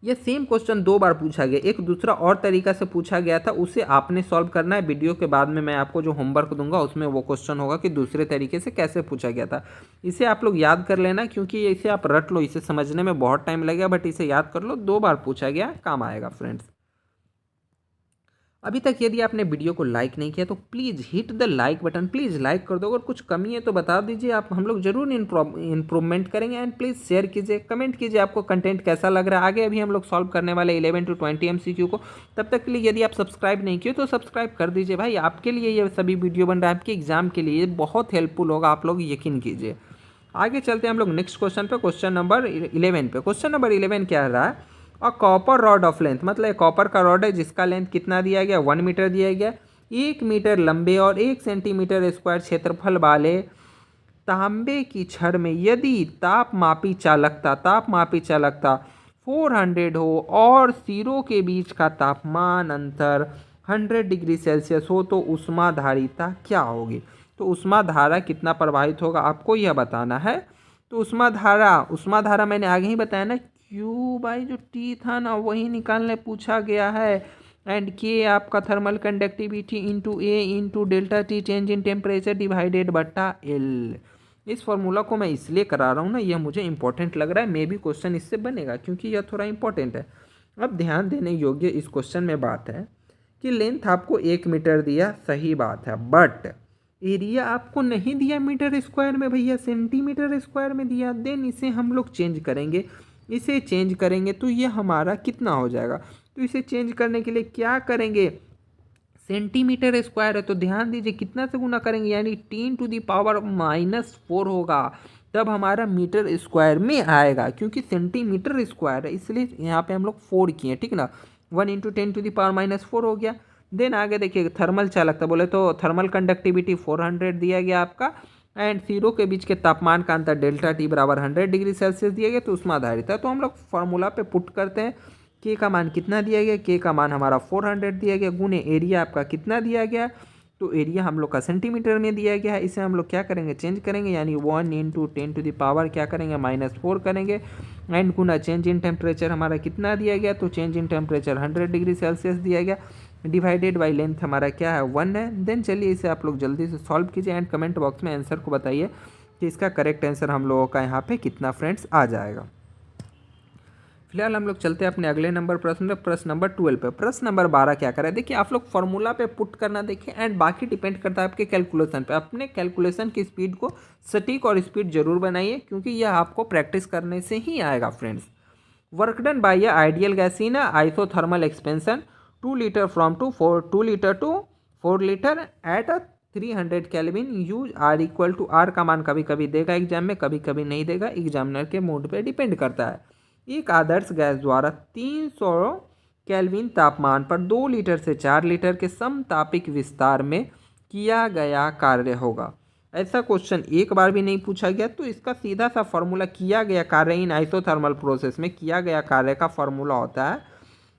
ये सेम क्वेश्चन 2 बार पूछा गया, एक दूसरा और तरीका से पूछा गया था, उसे आपने सॉल्व करना है। वीडियो के बाद में मैं आपको जो होमवर्क दूंगा उसमें वो क्वेश्चन होगा कि दूसरे तरीके से कैसे पूछा गया था। इसे आप लोग याद कर लेना, क्योंकि इसे आप रट लो, इसे समझने में बहुत टाइम लगेगा, बट इसे याद कर लो, 2 बार पूछा गया, काम आएगा फ्रेंड्स। अभी तक यदि आपने वीडियो को लाइक नहीं किया तो please hit the like button, please like कर दो। अगर कुछ कमी है तो बता दीजिए, आप हम लोग जरूर इम्प्रूवमेंट करेंगे। एंड प्लीज़ शेयर कीजिए, कमेंट कीजिए आपको कंटेंट कैसा लग रहा है। आगे अभी हम लोग सॉल्व करने वाले 11 to 20 MCQ को। तब तक के लिए यदि आप सब्सक्राइब नहीं किए तो सब्सक्राइब कर दीजिए भाई, आपके लिए ये सभी वीडियो बन रहा है, आपके एग्जाम के लिए बहुत हेल्पफुल होगा, आप लोग यकीन कीजिए। आगे चलते हैं हम लोग नेक्स्ट क्वेश्चन पे, क्वेश्चन नंबर 11 पे। क्वेश्चन नंबर 11 क्या रहा है, और कॉपर रॉड ऑफ लेंथ, मतलब कॉपर का रॉड है जिसका लेंथ कितना दिया गया, 1 मीटर दिया गया, 1 मीटर लंबे और 1 सेंटीमीटर स्क्वायर क्षेत्रफल वाले तांबे की छड़ में यदि तापमापी चालकता 400 हो और सिरों के बीच का तापमान अंतर 100 डिग्री सेल्सियस हो तो ऊष्माधारिता क्या होगी। तो ऊष्माधारा कितना प्रवाहित होगा आपको यह बताना है। तो ऊष्माधारा मैंने आगे ही बताया ना, Q/, जो T था ना वही निकालने पूछा गया है। एंड K आपका thermal conductivity into A into ΔT change in temperature divided बटा L। इस फॉर्मूला को मैं इसलिए करा रहा हूँ ना, यह मुझे इंपॉर्टेंट लग रहा है, मे भी क्वेश्चन इससे बनेगा क्योंकि यह थोड़ा इंपॉर्टेंट है। अब ध्यान देने योग्य इस क्वेश्चन में बात है कि लेंथ आपको 1 मीटर दिया, सही बात है, बट एरिया आपको नहीं दिया मीटर स्क्वायर में भैया, सेंटीमीटर स्क्वायर में दिया। देन इसे हम लोग चेंज करेंगे, इसे चेंज करेंगे तो ये हमारा कितना हो जाएगा। तो इसे चेंज करने के लिए क्या करेंगे, सेंटीमीटर स्क्वायर है तो ध्यान दीजिए कितना से गुना करेंगे, यानी 10⁻⁻4 होगा, तब हमारा मीटर स्क्वायर में आएगा। क्योंकि सेंटीमीटर स्क्वायर है इसलिए यहाँ पे हम लोग 4 किए, ठीक ना, 1 × 10⁻⁻4 हो गया। देन आगे देखिए थर्मल चालकता बोले तो थर्मल कंडक्टिविटी 400 दिया गया आपका, एंड सिरों के बीच के तापमान का अंतर ΔT बराबर 100 डिग्री सेल्सियस दिया गया, तो ऊष्माधारिता। तो हम लोग फार्मूला पे पुट करते हैं, K का मान कितना दिया गया, K का मान हमारा 400 दिया गया, गुने एरिया आपका कितना दिया गया, तो एरिया हम लोग का सेंटीमीटर में दिया गया है। इसे हम लोग क्या करेंगे, चेंज करेंगे, यानी 1 × 10⁻⁻ क्या करेंगे, -4 करेंगे। And Guna change in temperature हमारा कितना दिया गया, तो change in temperature 100 degree Celsius दिया गया, डिवाइडेड बाई लेंथ हमारा क्या है 1 है। देन चलिए इसे आप लोग जल्दी से सॉल्व कीजिए एंड कमेंट बॉक्स में आंसर को बताइए कि इसका करेक्ट आंसर हम लोगों का यहाँ पे कितना फ्रेंड्स आ जाएगा। फिलहाल हम लोग चलते हैं अपने अगले नंबर प्रश्न नंबर 12 पे। प्रश्न नंबर 12 क्या करें, देखिए आप लोग फॉर्मूला पे पुट करना देखिए, एंड बाकी डिपेंड करता है आपके कैलकुलेशन पे। अपने कैलकुलेशन की स्पीड को सटीक और स्पीड जरूर बनाइए, क्योंकि यह आपको प्रैक्टिस करने से ही आएगा friends. Work done by ideal gas in isothermal expansion 2 litre from 2 litre to 4 litre at 300 kelvin, use R = R का मान कभी कभी देगा एग्जाम में, कभी कभी नहीं देगा, एग्जामिनर के मूड पे डिपेंड करता है। एक आदर्श गैस द्वारा 300 केल्विन तापमान पर 2 लीटर से 4 लीटर के समतापिक विस्तार में किया गया कार्य होगा। ऐसा क्वेश्चन एक बार भी नहीं पूछा गया, तो इसका सीधा सा फॉर्मूला, किया गया कार्य इन आइसोथर्मल प्रोसेस में किया गया कार्य का फॉर्मूला होता है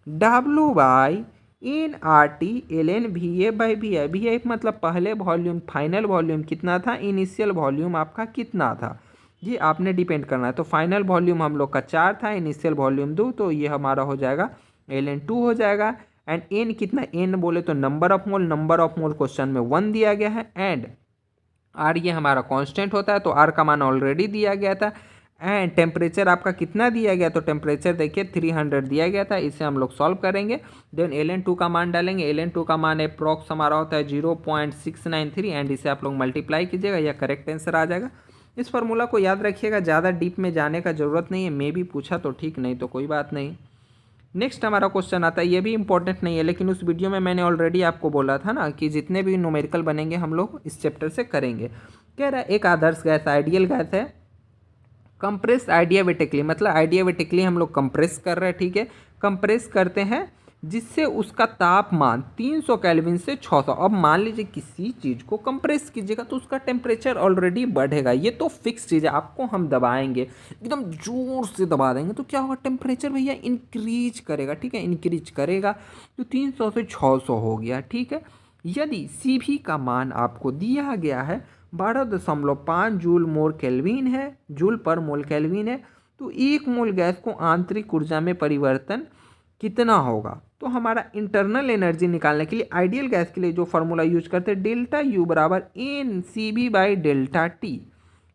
W/A nRT ln VA/VI। VI मतलब पहले वॉल्यूम, फाइनल वॉल्यूम कितना था, इनिशियल वॉल्यूम आपका कितना था, ये आपने डिपेंड करना है। तो फाइनल वॉल्यूम हम लोग का 4 था, इनिशियल वॉल्यूम 2, तो ये हमारा हो जाएगा ln2 हो जाएगा। एंड एन कितना, एन बोले तो number of mole, number of mole question में 1 दिया गया है। एंड आर ये हमारा कांस्टेंट होता है, तो आर का मान ऑलरेडी दिया गया था। एंड टेम्परेचर आपका कितना दिया गया, तो टेम्परेचर देखिए 300 दिया गया था। इसे हम लोग सॉल्व करेंगे, देन ln2 का मान डालेंगे। ln2 का मान अप्रॉक्स हमारा होता है 0.693 एंड इसे आप लोग मल्टीप्लाई कीजिएगा, यह करेक्ट आंसर आ जाएगा। इस फार्मूला को याद रखिएगा, ज़्यादा डीप में जाने का ज़रूरत नहीं है। मे भी पूछा तो ठीक, नहीं तो कोई बात नहीं। नेक्स्ट हमारा क्वेश्चन आता है, ये भी इंपॉर्टेंट नहीं है, लेकिन उस वीडियो में मैंने ऑलरेडी आपको बोला था ना कि जितने भी न्यूमेरिकल बनेंगे हम लोग इस चैप्टर से करेंगे। कह रहा है एक आदर्श गैस, आइडियल गैस है, कंप्रेस आइडियाबेटिकली, मतलब आइडियाबेटिकली हम लोग कंप्रेस कर रहे हैं, ठीक है, कंप्रेस करते हैं जिससे उसका तापमान 300 केल्विन से 600। अब मान लीजिए किसी चीज़ को कंप्रेस कीजिएगा तो उसका टेम्परेचर ऑलरेडी बढ़ेगा, ये तो फिक्स चीज़ है। आपको हम दबाएंगे, एकदम जोर से दबा देंगे तो क्या होगा, टेम्परेचर भैया इंक्रीज करेगा, ठीक है, इंक्रीज करेगा। तो 300 से 600 हो गया, ठीक है। यदि CV का मान आपको दिया गया है 12.5 जूल मोल केल्विन है, जूल पर मोल केल्विन है, तो 1 मोल गैस को आंतरिक ऊर्जा में परिवर्तन कितना होगा। तो हमारा इंटरनल एनर्जी निकालने के लिए आइडियल गैस के लिए जो फार्मूला यूज करते हैं, डेल्टा यू बराबर NCB/ΔT।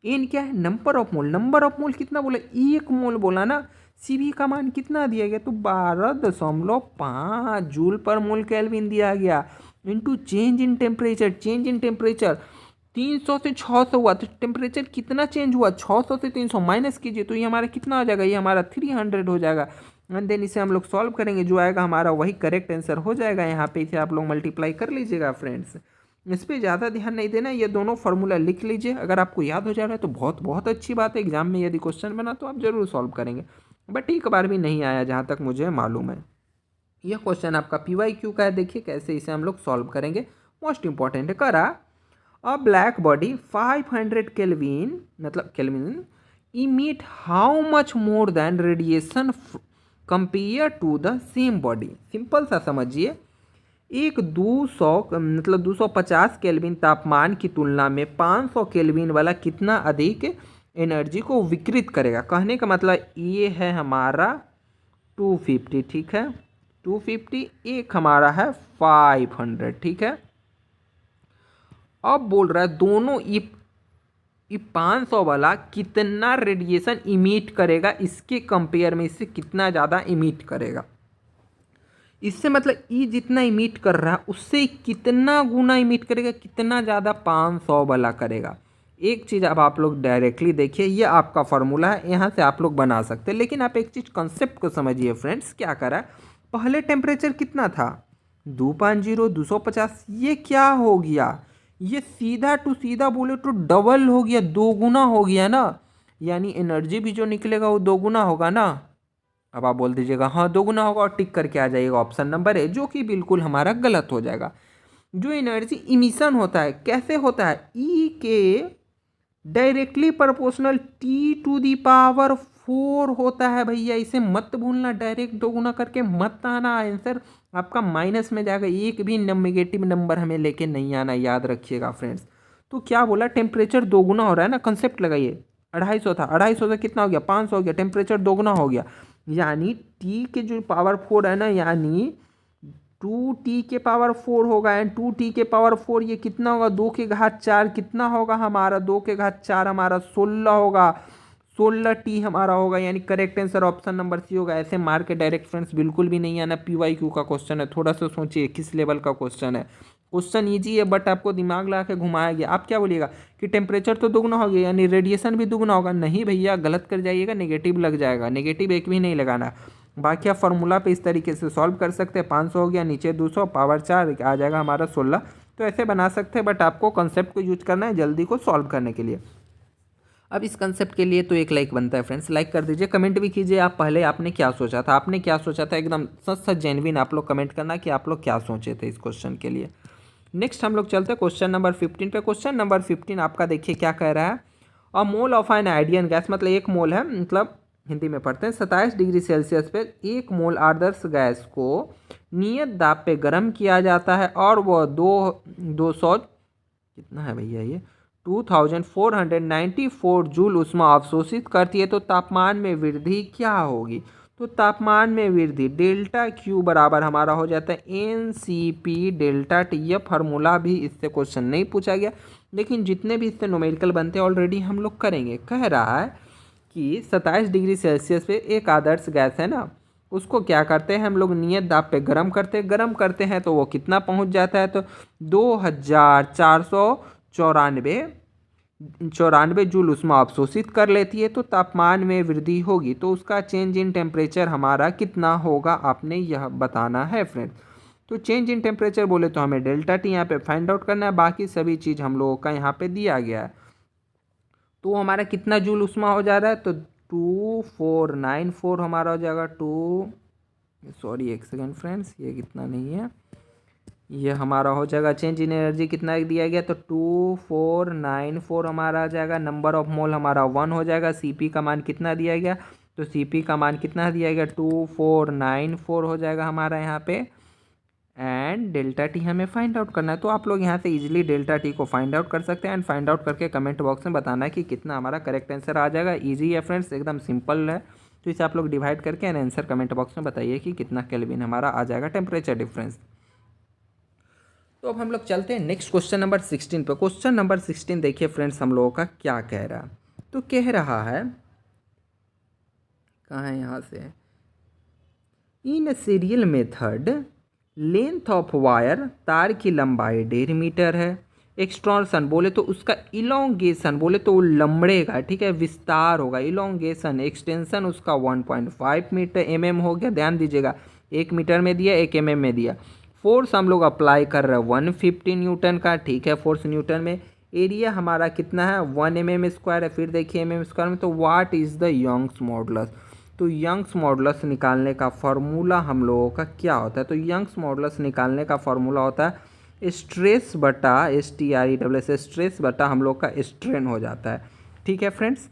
एन क्या है, number of mole, number of mole कितना बोला, 1 मोल बोला ना। CV का मान कितना दिया गया, तो 12.5 जूल पर मोल केल्विन दिया गया, into change in temperature. Change in temperature 300 से 600 हुआ, तो टेम्परेचर कितना चेंज हुआ, 600 से 300 माइनस कीजिए, तो ये हमारा कितना हो जाएगा, ये हमारा 300 हो जाएगा। एंड देन इसे हम लोग सॉल्व करेंगे, जो आएगा हमारा वही करेक्ट आंसर हो जाएगा। यहाँ पे इसे आप लोग मल्टीप्लाई कर लीजिएगा फ्रेंड्स, इस पर ज़्यादा ध्यान नहीं देना, ये दोनों फार्मूला लिख लीजिए। अगर आपको याद हो जा रहा है तो बहुत बहुत अच्छी बात है, एग्जाम में यदि क्वेश्चन बना तो आप जरूर सॉल्व करेंगे, बट एक बार भी नहीं आया जहाँ तक मुझे मालूम है। यह क्वेश्चन आपका PYQ का है, देखिए कैसे इसे हम लोग सॉल्व करेंगे, मोस्ट इंपॉर्टेंट है। करा अ ब्लैक बॉडी 500 केल्विन, मतलब kelvin, emit how much more than radiation compare to the same body. Simple सा समझिए, एक 200 मतलब 250 केल्विन तापमान की तुलना में 500 केल्विन वाला कितना अधिक एनर्जी को विकृत करेगा। कहने का मतलब ये है हमारा 250, ठीक है, 250, एक हमारा है 500, ठीक है। अब बोल रहा है दोनों ये 500 वाला कितना रेडिएशन इमिट करेगा, इसके कंपेयर में इससे कितना ज़्यादा इमिट करेगा। इससे मतलब ई जितना इमिट कर रहा है उससे कितना गुना इमिट करेगा, कितना ज़्यादा 500 वाला करेगा। एक चीज़ अब आप लोग डायरेक्टली देखिए, ये आपका फार्मूला है, यहाँ से आप लोग बना सकते हैं, लेकिन आप एक चीज़ कंसेप्ट को समझिए फ्रेंड्स। क्या करा, पहले टेम्परेचर कितना था, 250, 250, ये क्या हो गया, ये सीधा टू सीधा बोले तो डबल हो गया, 2 गुना हो गया ना, यानी एनर्जी भी जो निकलेगा वो 2 गुना होगा ना। अब आप बोल दीजिएगा हाँ 2 गुना होगा, और टिक करके आ जाइएगा ऑप्शन नंबर है, जो कि बिल्कुल हमारा गलत हो जाएगा। जो एनर्जी इमिशन होता है कैसे होता है, ई के डायरेक्टली प्रोपोर्शनल T⁴ होता है भैया, इसे मत भूलना, डायरेक्ट 2 गुना करके मत आना, आंसर आपका माइनस में जाएगा, एक भी नेगेटिव नंबर हमें लेके नहीं आना, याद रखिएगा फ्रेंड्स। तो क्या बोला, टेम्परेचर 2 गुना हो रहा है ना, कंसेप्ट लगाइए, 250 था, 250 से कितना हो गया, 500 हो गया, टेम्परेचर 2 गुना हो गया, यानी T के जो पावर 4 है ना, यानी 2T के पावर 4 होगा, एंड 2T के पावर 4 ये कितना होगा, 2 के घात 4 कितना होगा हमारा, 2 के घात 4 हमारा 16 होगा, 16T हमारा होगा, यानी correct answer option number C होगा। ऐसे मार के डायरेक्ट फ्रेंड्स बिल्कुल भी नहीं आना, PYQ का क्वेश्चन है, थोड़ा सा सोचिए किस लेवल का क्वेश्चन है। क्वेश्चन ईजी है बट आपको दिमाग लगा के घुमाया गया। आप क्या बोलिएगा कि टेम्परेचर तो दोगुना हो गया, यानी रेडिएशन भी दोगुना होगा, नहीं भैया गलत कर जाइएगा, नेगेटिव लग जाएगा, नेगेटिव एक भी नहीं लगाना। बाकी आप फार्मूला पे इस तरीके से सॉल्व कर सकते हैं, 500 हो गया, नीचे 200, पावर 4 आ जाएगा हमारा 16, तो ऐसे बना सकते हैं, बट आपको कंसेप्ट को यूज करना है जल्दी को सॉल्व करने के लिए। अब इस कंसेप्ट के लिए तो एक लाइक बनता है फ्रेंड्स, लाइक कर दीजिए, कमेंट भी कीजिए आप पहले आपने क्या सोचा था, आपने क्या सोचा था, एकदम सच सच जेन्युइन आप लोग कमेंट करना कि आप लोग क्या सोचे थे इस क्वेश्चन के लिए। नेक्स्ट हम लोग चलते हैं क्वेश्चन नंबर 15 पे। क्वेश्चन नंबर 15 आपका देखिए क्या कह रहा है, अ मोल ऑफ एन आइडियन गैस, मतलब 1 मोल है, मतलब हिंदी में पढ़ते हैं। 27 डिग्री सेल्सियस पे 1 मोल आदर्श गैस को नियत दाब पे गर्म किया जाता है और वह 200 कितना है भैया ये 2494 जूल ऊष्मा अवशोषित करती है। तो तापमान में वृद्धि क्या होगी? तो तापमान में वृद्धि डेल्टा क्यू बराबर हमारा हो जाता है NCP डेल्टा टी। यह फार्मूला भी इससे क्वेश्चन नहीं पूछा गया, लेकिन जितने भी इससे न्यूमेरिकल बनते हैं ऑलरेडी हम लोग करेंगे। कह रहा है कि 27 डिग्री सेल्सियस पे एक आदर्श गैस है ना, उसको क्या करते हैं हम लोग नियत दाब पे गर्म करते हैं तो वो कितना पहुंच जाता है? तो 2494 जूल ऊष्मा अवशोषित कर लेती है। तो तापमान में वृद्धि होगी तो उसका चेंज इन टेम्परेचर हमारा कितना होगा, आपने यह बताना है फ्रेंड्स। तो चेंज इन टेम्परेचर बोले तो हमें डेल्टा टी यहाँ पे फाइंड आउट करना है, बाकी सभी चीज़ हम लोगों का यहाँ पे दिया गया है। तो हमारा कितना जूल ऊष्मा हो जा रहा है? तो 2494 हमारा हो जाएगा एक सेकेंड फ्रेंड्स, ये कितना नहीं है, ये हमारा हो जाएगा चेंज इन एनर्जी कितना दिया गया? तो 2494 हमारा आ जाएगा। नंबर ऑफ मोल हमारा 1 हो जाएगा। सीपी का मान कितना दिया गया? तो सीपी का मान कितना दिया गया? 2494 हो जाएगा हमारा यहाँ पे। एंड डेल्टा टी हमें फाइंड आउट करना है। तो आप लोग यहाँ से इजीली डेल्टा टी को फाइंड आउट कर सकते हैं एंड फाइंड आउट करके कमेंट बॉक्स में बताना है कि कितना हमारा करेक्ट आंसर आ जाएगा। इजी है फ्रेंड्स, एकदम सिंपल है। तो इसे आप लोग डिवाइड करके एंड आंसर कमेंट बॉक्स में बताइए कि कितना केल्विन हमारा आ जाएगा टेम्परेचर डिफरेंस। तो अब हम लोग चलते हैं नेक्स्ट क्वेश्चन नंबर 16 पे। क्वेश्चन नंबर 16 देखिए फ्रेंड्स हम लोगों का क्या कह रहा है। तो कह रहा है, कहाँ है यहाँ से, in serial method length of wire, तार की लंबाई 1.5 मीटर है। एक्सट्रॉन्सन बोले तो उसका इलोंगेशन बोले तो वो लंबड़ेगा, ठीक है, विस्तार होगा, इलोंगेशन। एक्सटेंशन उसका 1.5 मीटर mm हो गया, ध्यान दीजिएगा 1 मीटर में दिया 1 mm में दिया। फोर्स हम लोग अप्लाई कर रहे हैं 150 न्यूटन का, ठीक है, फोर्स न्यूटन में। एरिया हमारा कितना है? 1 mm² है। फिर देखिए mm² में, तो what is the Young's modulus? तो यंग्स मॉडुलस निकालने का फॉर्मूला हम लोगों का क्या होता है? तो यंग्स मॉडुलस निकालने का फॉर्मूला होता है स्ट्रेस बटा STRESS, स्ट्रेस बटा हम लोग का स्ट्रेन हो जाता है, ठीक है फ्रेंड्स।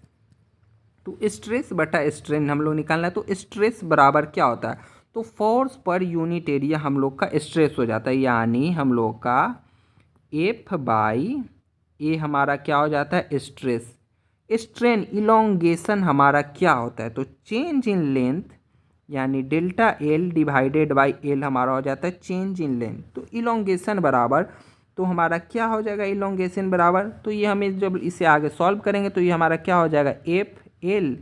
तो स्ट्रेस बटा स्ट्रेन हम लोग निकालना है। तो स्ट्रेस बराबर क्या होता है? तो फोर्स पर यूनिट एरिया हम लोग का स्ट्रेस हो जाता है, यानी हम लोग का F/A हमारा क्या हो जाता है? स्ट्रेस। स्ट्रेन इलोंगेशन हमारा क्या होता है? तो चेंज इन लेंथ यानी delta L divided by L हमारा हो जाता है चेंज इन लेंथ। तो इलोंगेशन बराबर, तो हमारा क्या हो जाएगा? इलोंगेशन बराबर, तो ये हमें जब इसे आगे सॉल्व करेंगे तो ये हमारा क्या हो जाएगा? FL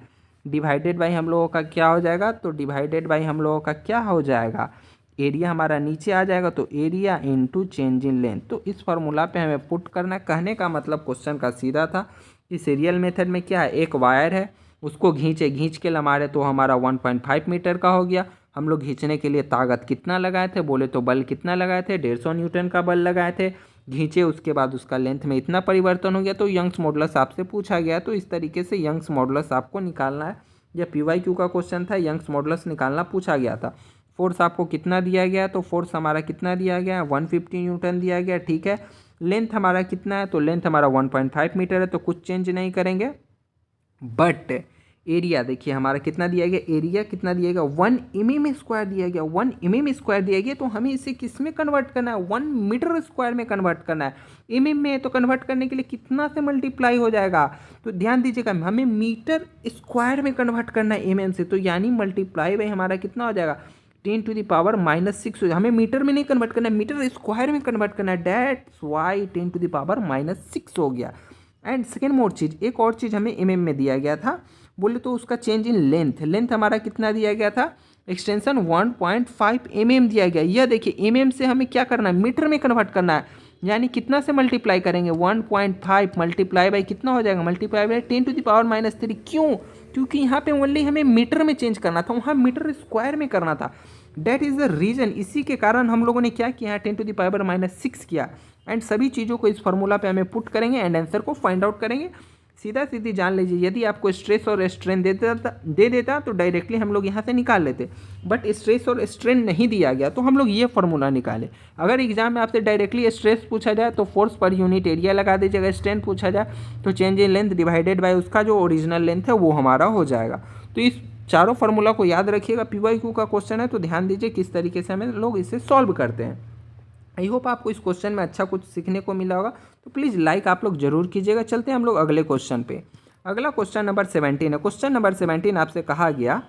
डिवाइडेड बाई हम लोगों का क्या हो जाएगा? तो डिवाइडेड बाई हम लोगों का क्या हो जाएगा? एरिया हमारा नीचे आ जाएगा, तो area into change in length. तो इस फॉर्मूला पे हमें पुट करना है। कहने का मतलब क्वेश्चन का सीधा था कि सीरियल मेथड में क्या है, एक वायर है, उसको खींच के लमारे तो हमारा 1.5 मीटर का हो गया। हम लोग खींचने के लिए ताकत कितना लगाए थे? बोले तो बल कितना लगाए थे? 150 न्यूटन का बल लगाए थे। खींचे, उसके बाद उसका लेंथ में इतना परिवर्तन हो गया, तो यंग्स मॉडुलस आपसे पूछा गया। तो इस तरीके से यंग्स मॉडुलस आपको निकालना है। यह PYQ का क्वेश्चन था, यंग्स मॉडुलस निकालना पूछा गया था। फोर्स आपको कितना दिया गया? तो फोर्स हमारा कितना दिया गया? 150 न्यूटन दिया गया, ठीक है। लेंथ हमारा कितना है? तो लेंथ हमारा 1.5 मीटर है, तो कुछ चेंज नहीं करेंगे। बट एरिया देखिए हमारा कितना दिया गया? एरिया कितना दिया गया? 1 mm² दिया गया, 1 mm² दिया गया। तो हमें इसे किस में कन्वर्ट करना है? 1 मीटर² में कन्वर्ट करना है। mm में तो कन्वर्ट करने के लिए कितना से मल्टीप्लाई हो जाएगा? तो ध्यान दीजिएगा, हमें मीटर² में कन्वर्ट करना है mm से, तो यानी मल्टीप्लाई बाई हमारा कितना हो जाएगा? 10⁻⁻6 हो जाएगा। हमें मीटर में नहीं कन्वर्ट करना है, मीटर² में कन्वर्ट करना है। डेट्स वाई 10⁻⁻6 हो गया। एंड सेकेंड मोर चीज़, एक और चीज़ हमें mm में दिया गया था, बोले तो उसका चेंज इन लेंथ हमारा कितना दिया गया था? एक्सटेंशन 1.5 mm दिया गया। यह देखिए mm से हमें क्या करना है? मीटर में कन्वर्ट करना है, यानी कितना से मल्टीप्लाई करेंगे? 1.5 मल्टीप्लाई बाई कितना हो जाएगा? Multiply by 10⁻⁻3। क्यों? क्योंकि यहाँ पे ओनली हमें मीटर में चेंज करना था, वहाँ मीटर² में करना था। That is the reason. इसी के कारण हम लोगों ने क्या किया? 10⁻⁻6 किया। एंड सभी चीज़ों को इस फार्मूला पे हमें पुट करेंगे एंड आंसर को फाइंड आउट करेंगे। सीधा सीधी जान लीजिए, यदि आपको स्ट्रेस और स्ट्रेन दे देता तो डायरेक्टली हम लोग यहाँ से निकाल लेते, बट स्ट्रेस और स्ट्रेन नहीं दिया गया तो हम लोग ये फार्मूला निकाले। अगर एग्जाम में आपसे डायरेक्टली स्ट्रेस पूछा जाए तो फोर्स पर यूनिट एरिया लगा दीजिएगा, स्ट्रेन पूछा जाए तो change in length divided by उसका जो ओरिजिनल लेंथ है वो हमारा हो जाएगा। तो इस चारों फार्मूला को याद रखिएगा। PYQ का क्वेश्चन है तो ध्यान दीजिए किस तरीके से हमें लोग इसे सॉल्व करते हैं। आई होप आपको इस क्वेश्चन में अच्छा कुछ सीखने को मिला होगा, तो प्लीज़ लाइक आप लोग जरूर कीजिएगा। चलते हैं हम लोग अगले क्वेश्चन पे। अगला क्वेश्चन नंबर 17 है। क्वेश्चन नंबर 17 आपसे कहा गया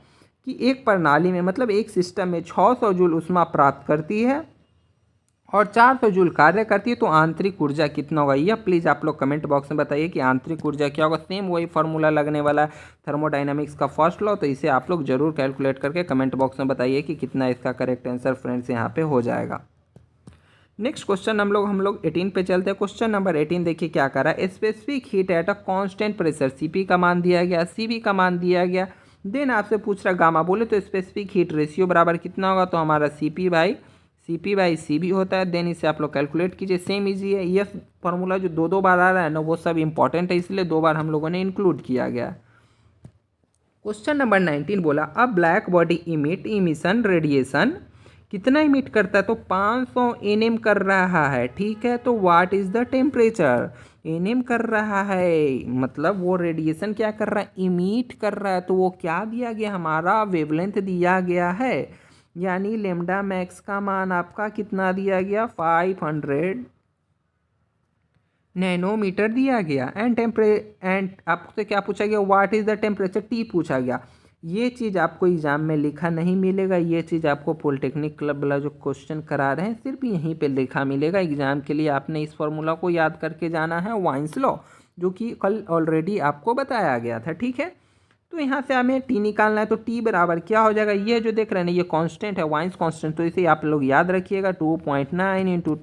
कि एक प्रणाली में मतलब एक सिस्टम में 600 जूल ऊष्मा प्राप्त करती है और 400 जूल कार्य करती है, तो आंतरिक ऊर्जा कितना होगा? यह प्लीज़ आप लोग कमेंट बॉक्स में बताइए कि आंतरिक ऊर्जा क्या होगा। सेम वही फार्मूला लगने वाला है थर्मोडाइनमिक्स का फर्स्ट लॉ, तो इसे आप लोग जरूर कैलकुलेट करके कमेंट बॉक्स में बताइए कि कितना इसका करेक्ट आंसर फ्रेंड्स यहाँ पे हो जाएगा। नेक्स्ट क्वेश्चन हम लोग 18 पे चलते हैं। क्वेश्चन नंबर 18 देखिए क्या कर रहा है। Specific heat at a constant pressure, Cp का मान दिया गया, Cv का मान दिया गया, देन आपसे पूछ रहा गामा। बोले तो स्पेसिफिक हीट रेशियो बराबर कितना होगा? तो हमारा Cp बाई Cv होता है। देन इसे आप लोग कैलकुलेट कीजिए, सेम इजी है। यह फॉर्मूला जो दो बार आ रहा है ना, वो सब इंपॉर्टेंट है, इसलिए 2 बार हम लोगों ने इंक्लूड किया गया। क्वेश्चन नंबर 19 बोला अ black body emit emission radiation कितना इमिट करता है? तो 500 nm कर रहा है, ठीक है। तो what is the temperature? nm कर रहा है, मतलब वो रेडिएशन क्या कर रहा है? इमिट कर रहा है। तो वो क्या दिया गया? हमारा वेवलेंथ दिया गया है, यानी लेमडा मैक्स का मान आपका कितना दिया गया? 500 नैनोमीटर दिया गया। एंड आपसे क्या पूछा गया? What is the temperature? T पूछा गया। ये चीज़ आपको एग्जाम में लिखा नहीं मिलेगा, ये चीज़ आपको पॉलिटेक्निक क्लब वाला जो क्वेश्चन करा रहे हैं सिर्फ यहीं पे लिखा मिलेगा। एग्जाम के लिए आपने इस फॉर्मूला को याद करके जाना है, वाइन्स लॉ, जो कि कल ऑलरेडी आपको बताया गया था, ठीक है। तो यहाँ से हमें T निकालना है, तो T बराबर क्या हो जाएगा? ये जो देख रहे हैं ना, ये कांस्टेंट है, वाइन्स कांस्टेंट, तो इसे आप लोग याद रखिएगा। 2.9 इंटू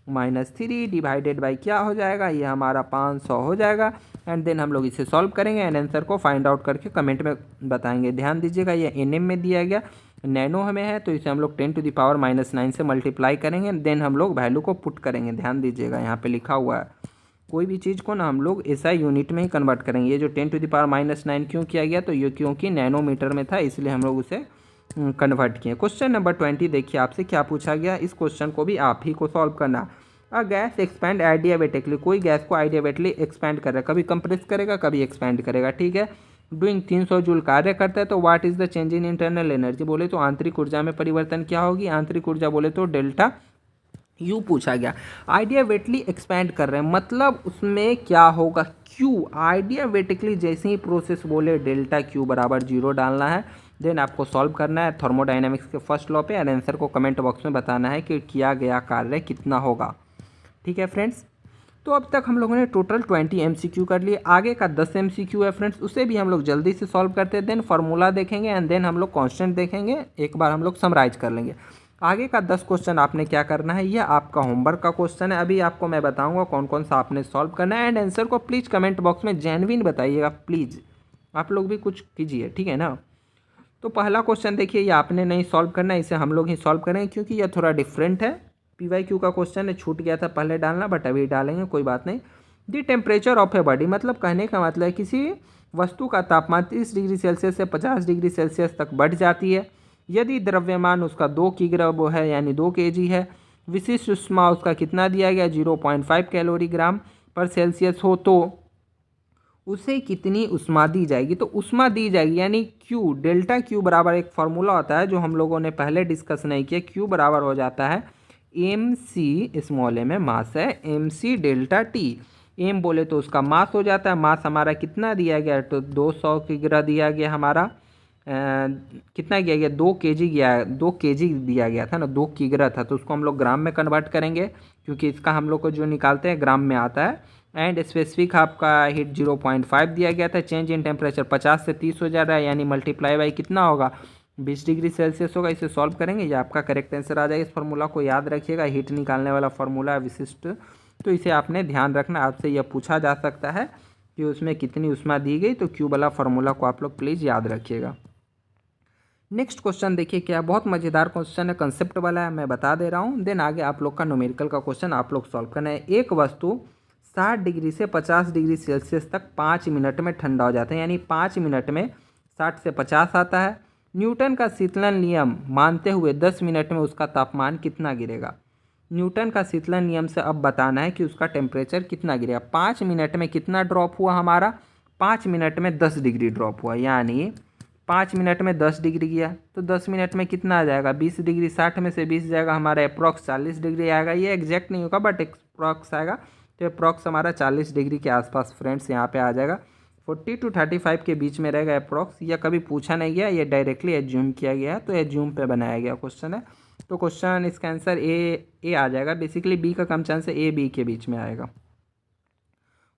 10⁻³ डिवाइडेड बाई क्या हो जाएगा? ये हमारा 500 हो जाएगा। एंड देन हम लोग इसे सॉल्व करेंगे एंड आंसर को फाइंड आउट करके कमेंट में बताएंगे। ध्यान दीजिएगा ये nm में दिया गया, नैनो हमें है, तो इसे हम लोग 10⁻⁹ से मल्टीप्लाई करेंगे। देन हम लोग वैल्यू को पुट करेंगे। ध्यान दीजिएगा यहाँ पे लिखा हुआ है, कोई भी चीज़ को ना हम लोग SI यूनिट में ही कन्वर्ट करेंगे। ये जो 10⁻⁹ क्यों किया गया? तो ये क्योंकि नैनोमीटर में था, इसलिए हम लोग उसे कन्वर्ट किए। क्वेश्चन नंबर 20 देखिए आपसे क्या पूछा गया। इस क्वेश्चन को भी आप ही को सॉल्व करना। अ गैस एक्सपैंड आइडियाबेटिकली, कोई गैस को आइडियाबेटिकली एक्सपैंड कर रहा है, कभी कंप्रेस करेगा कभी एक्सपैंड करेगा, ठीक है। डूइंग 300 जूल कार्य करता है, तो what is the change in internal energy? बोले तो आंतरिक ऊर्जा में परिवर्तन क्या होगी? आंतरिक ऊर्जा बोले तो डेल्टा U पूछा गया। आइडियाबेटिकली एक्सपैंड कर रहे हैं, मतलब उसमें क्या होगा? Q। आइडियाबेटिकली जैसे ही प्रोसेस बोले डेल्टा Q बराबर 0 डालना है। देन आपको सॉल्व करना है थर्मोडाइनमिक्स के फर्स्ट लॉ पे, और आंसर को कमेंट बॉक्स में बताना है कि किया गया कार्य कितना होगा, ठीक है फ्रेंड्स। तो अब तक हम लोगों ने टोटल 20 MCQ कर लिए। आगे का 10 MCQ है फ्रेंड्स, उसे भी हम लोग जल्दी से सॉल्व करते हैं। देन फार्मूला देखेंगे एंड देन हम लोग कांस्टेंट देखेंगे, एक बार हम लोग समराइज कर लेंगे। आगे का 10 क्वेश्चन आपने क्या करना है, यह आपका होमवर्क का क्वेश्चन है। अभी आपको मैं बताऊंगा कौन कौन सा आपने सॉल्व करना है, एंड आंसर को प्लीज़ कमेंट बॉक्स में जेन्युइन बताइएगा। प्लीज़ आप लोग भी कुछ कीजिए, ठीक है ना। तो पहला क्वेश्चन देखिए, ये आपने नहीं सॉल्व करना है, इसे हम लोग ही सॉल्व करेंगे क्योंकि यह थोड़ा डिफरेंट है। PYQ का क्वेश्चन है, छूट गया था पहले डालना, बट अभी डालेंगे, कोई बात नहीं। दी टेम्परेचर ऑफ ए बॉडी, मतलब कहने का मतलब है किसी वस्तु का तापमान 30 डिग्री सेल्सियस से 50 डिग्री सेल्सियस तक बढ़ जाती है यदि द्रव्यमान उसका 2 किग्रा वो है, यानी 2 kg है। विशिष्ट ऊष्मा उसका कितना दिया गया? 0.5 कैलोरी ग्राम पर सेल्सियस हो, तो उसे कितनी ऊष्मा दी जाएगी? तो ऊष्मा दी जाएगी यानी Q, डेल्टा Q बराबर एक फार्मूला होता है जो हम लोगों ने पहले डिस्कस नहीं किया। Q बराबर हो जाता है MC, स्मॉल m है, मास है, MC डेल्टा T। m बोले तो उसका मास हो जाता है। मास हमारा कितना दिया गया? तो 200 किग्रा दिया गया हमारा। कितना किया गया? 2 kg गया, 2 kg दिया गया था ना, 2 किग्रा था, तो उसको हम लोग ग्राम में कन्वर्ट करेंगे क्योंकि इसका हम लोग को जो निकालते हैं ग्राम में आता है। एंड स्पेसिफिक आपका हीट 0.5 दिया गया था। चेंज इन टेम्परेचर 50 से 30 हो जा रहा है, यानी मल्टीप्लाई बाई कितना होगा? 20 डिग्री सेल्सियस होगा। इसे सॉल्व करेंगे, ये आपका करेक्ट आंसर आ जाएगा। इस फार्मूला को याद रखिएगा, हीट निकालने वाला फार्मूला विशिष्ट, तो इसे आपने ध्यान रखना। आपसे यह पूछा जा सकता है कि उसमें कितनी ऊष्मा दी गई, तो Q वाला फार्मूला को आप लोग प्लीज़ याद रखिएगा। नेक्स्ट क्वेश्चन देखिए क्या, बहुत मज़ेदार क्वेश्चन है, कंसेप्ट वाला है, मैं बता दे रहा हूँ। देन आगे आप लोग का न्यूमेरिकल का क्वेश्चन आप लोग सॉल्व करना है। एक वस्तु 60 डिग्री से 50 डिग्री सेल्सियस तक 5 मिनट में ठंडा हो जाता है, यानी 5 मिनट में 60 से 50 आता है। न्यूटन का शीतलन नियम मानते हुए 10 मिनट में उसका तापमान कितना गिरेगा? न्यूटन का शीतलन नियम से अब बताना है कि उसका टेम्परेचर कितना गिरेगा। 5 मिनट में कितना ड्रॉप हुआ हमारा? 5 मिनट में 10 डिग्री ड्रॉप हुआ, यानी 5 मिनट में 10 डिग्री गया तो 10 मिनट में कितना आ जाएगा 20 डिग्री। 60 में से 20 जाएगा हमारा अप्रॉक्स 40 डिग्री आएगा। ये एग्जैक्ट नहीं होगा बट अप्रॉक्स आएगा, तो अप्रॉक्स हमारा 40 डिग्री के आसपास फ्रेंड्स यहाँ पे आ जाएगा। 40 to 35 के बीच में रहेगा अप्रॉक्स। यह कभी पूछा नहीं गया, ये डायरेक्टली एज्यूम किया गया है, तो एज्यूम पे बनाया गया क्वेश्चन है। तो क्वेश्चन इसका आंसर ए आ जाएगा। बेसिकली बी का कम चांस है, ए बी के बीच में आएगा।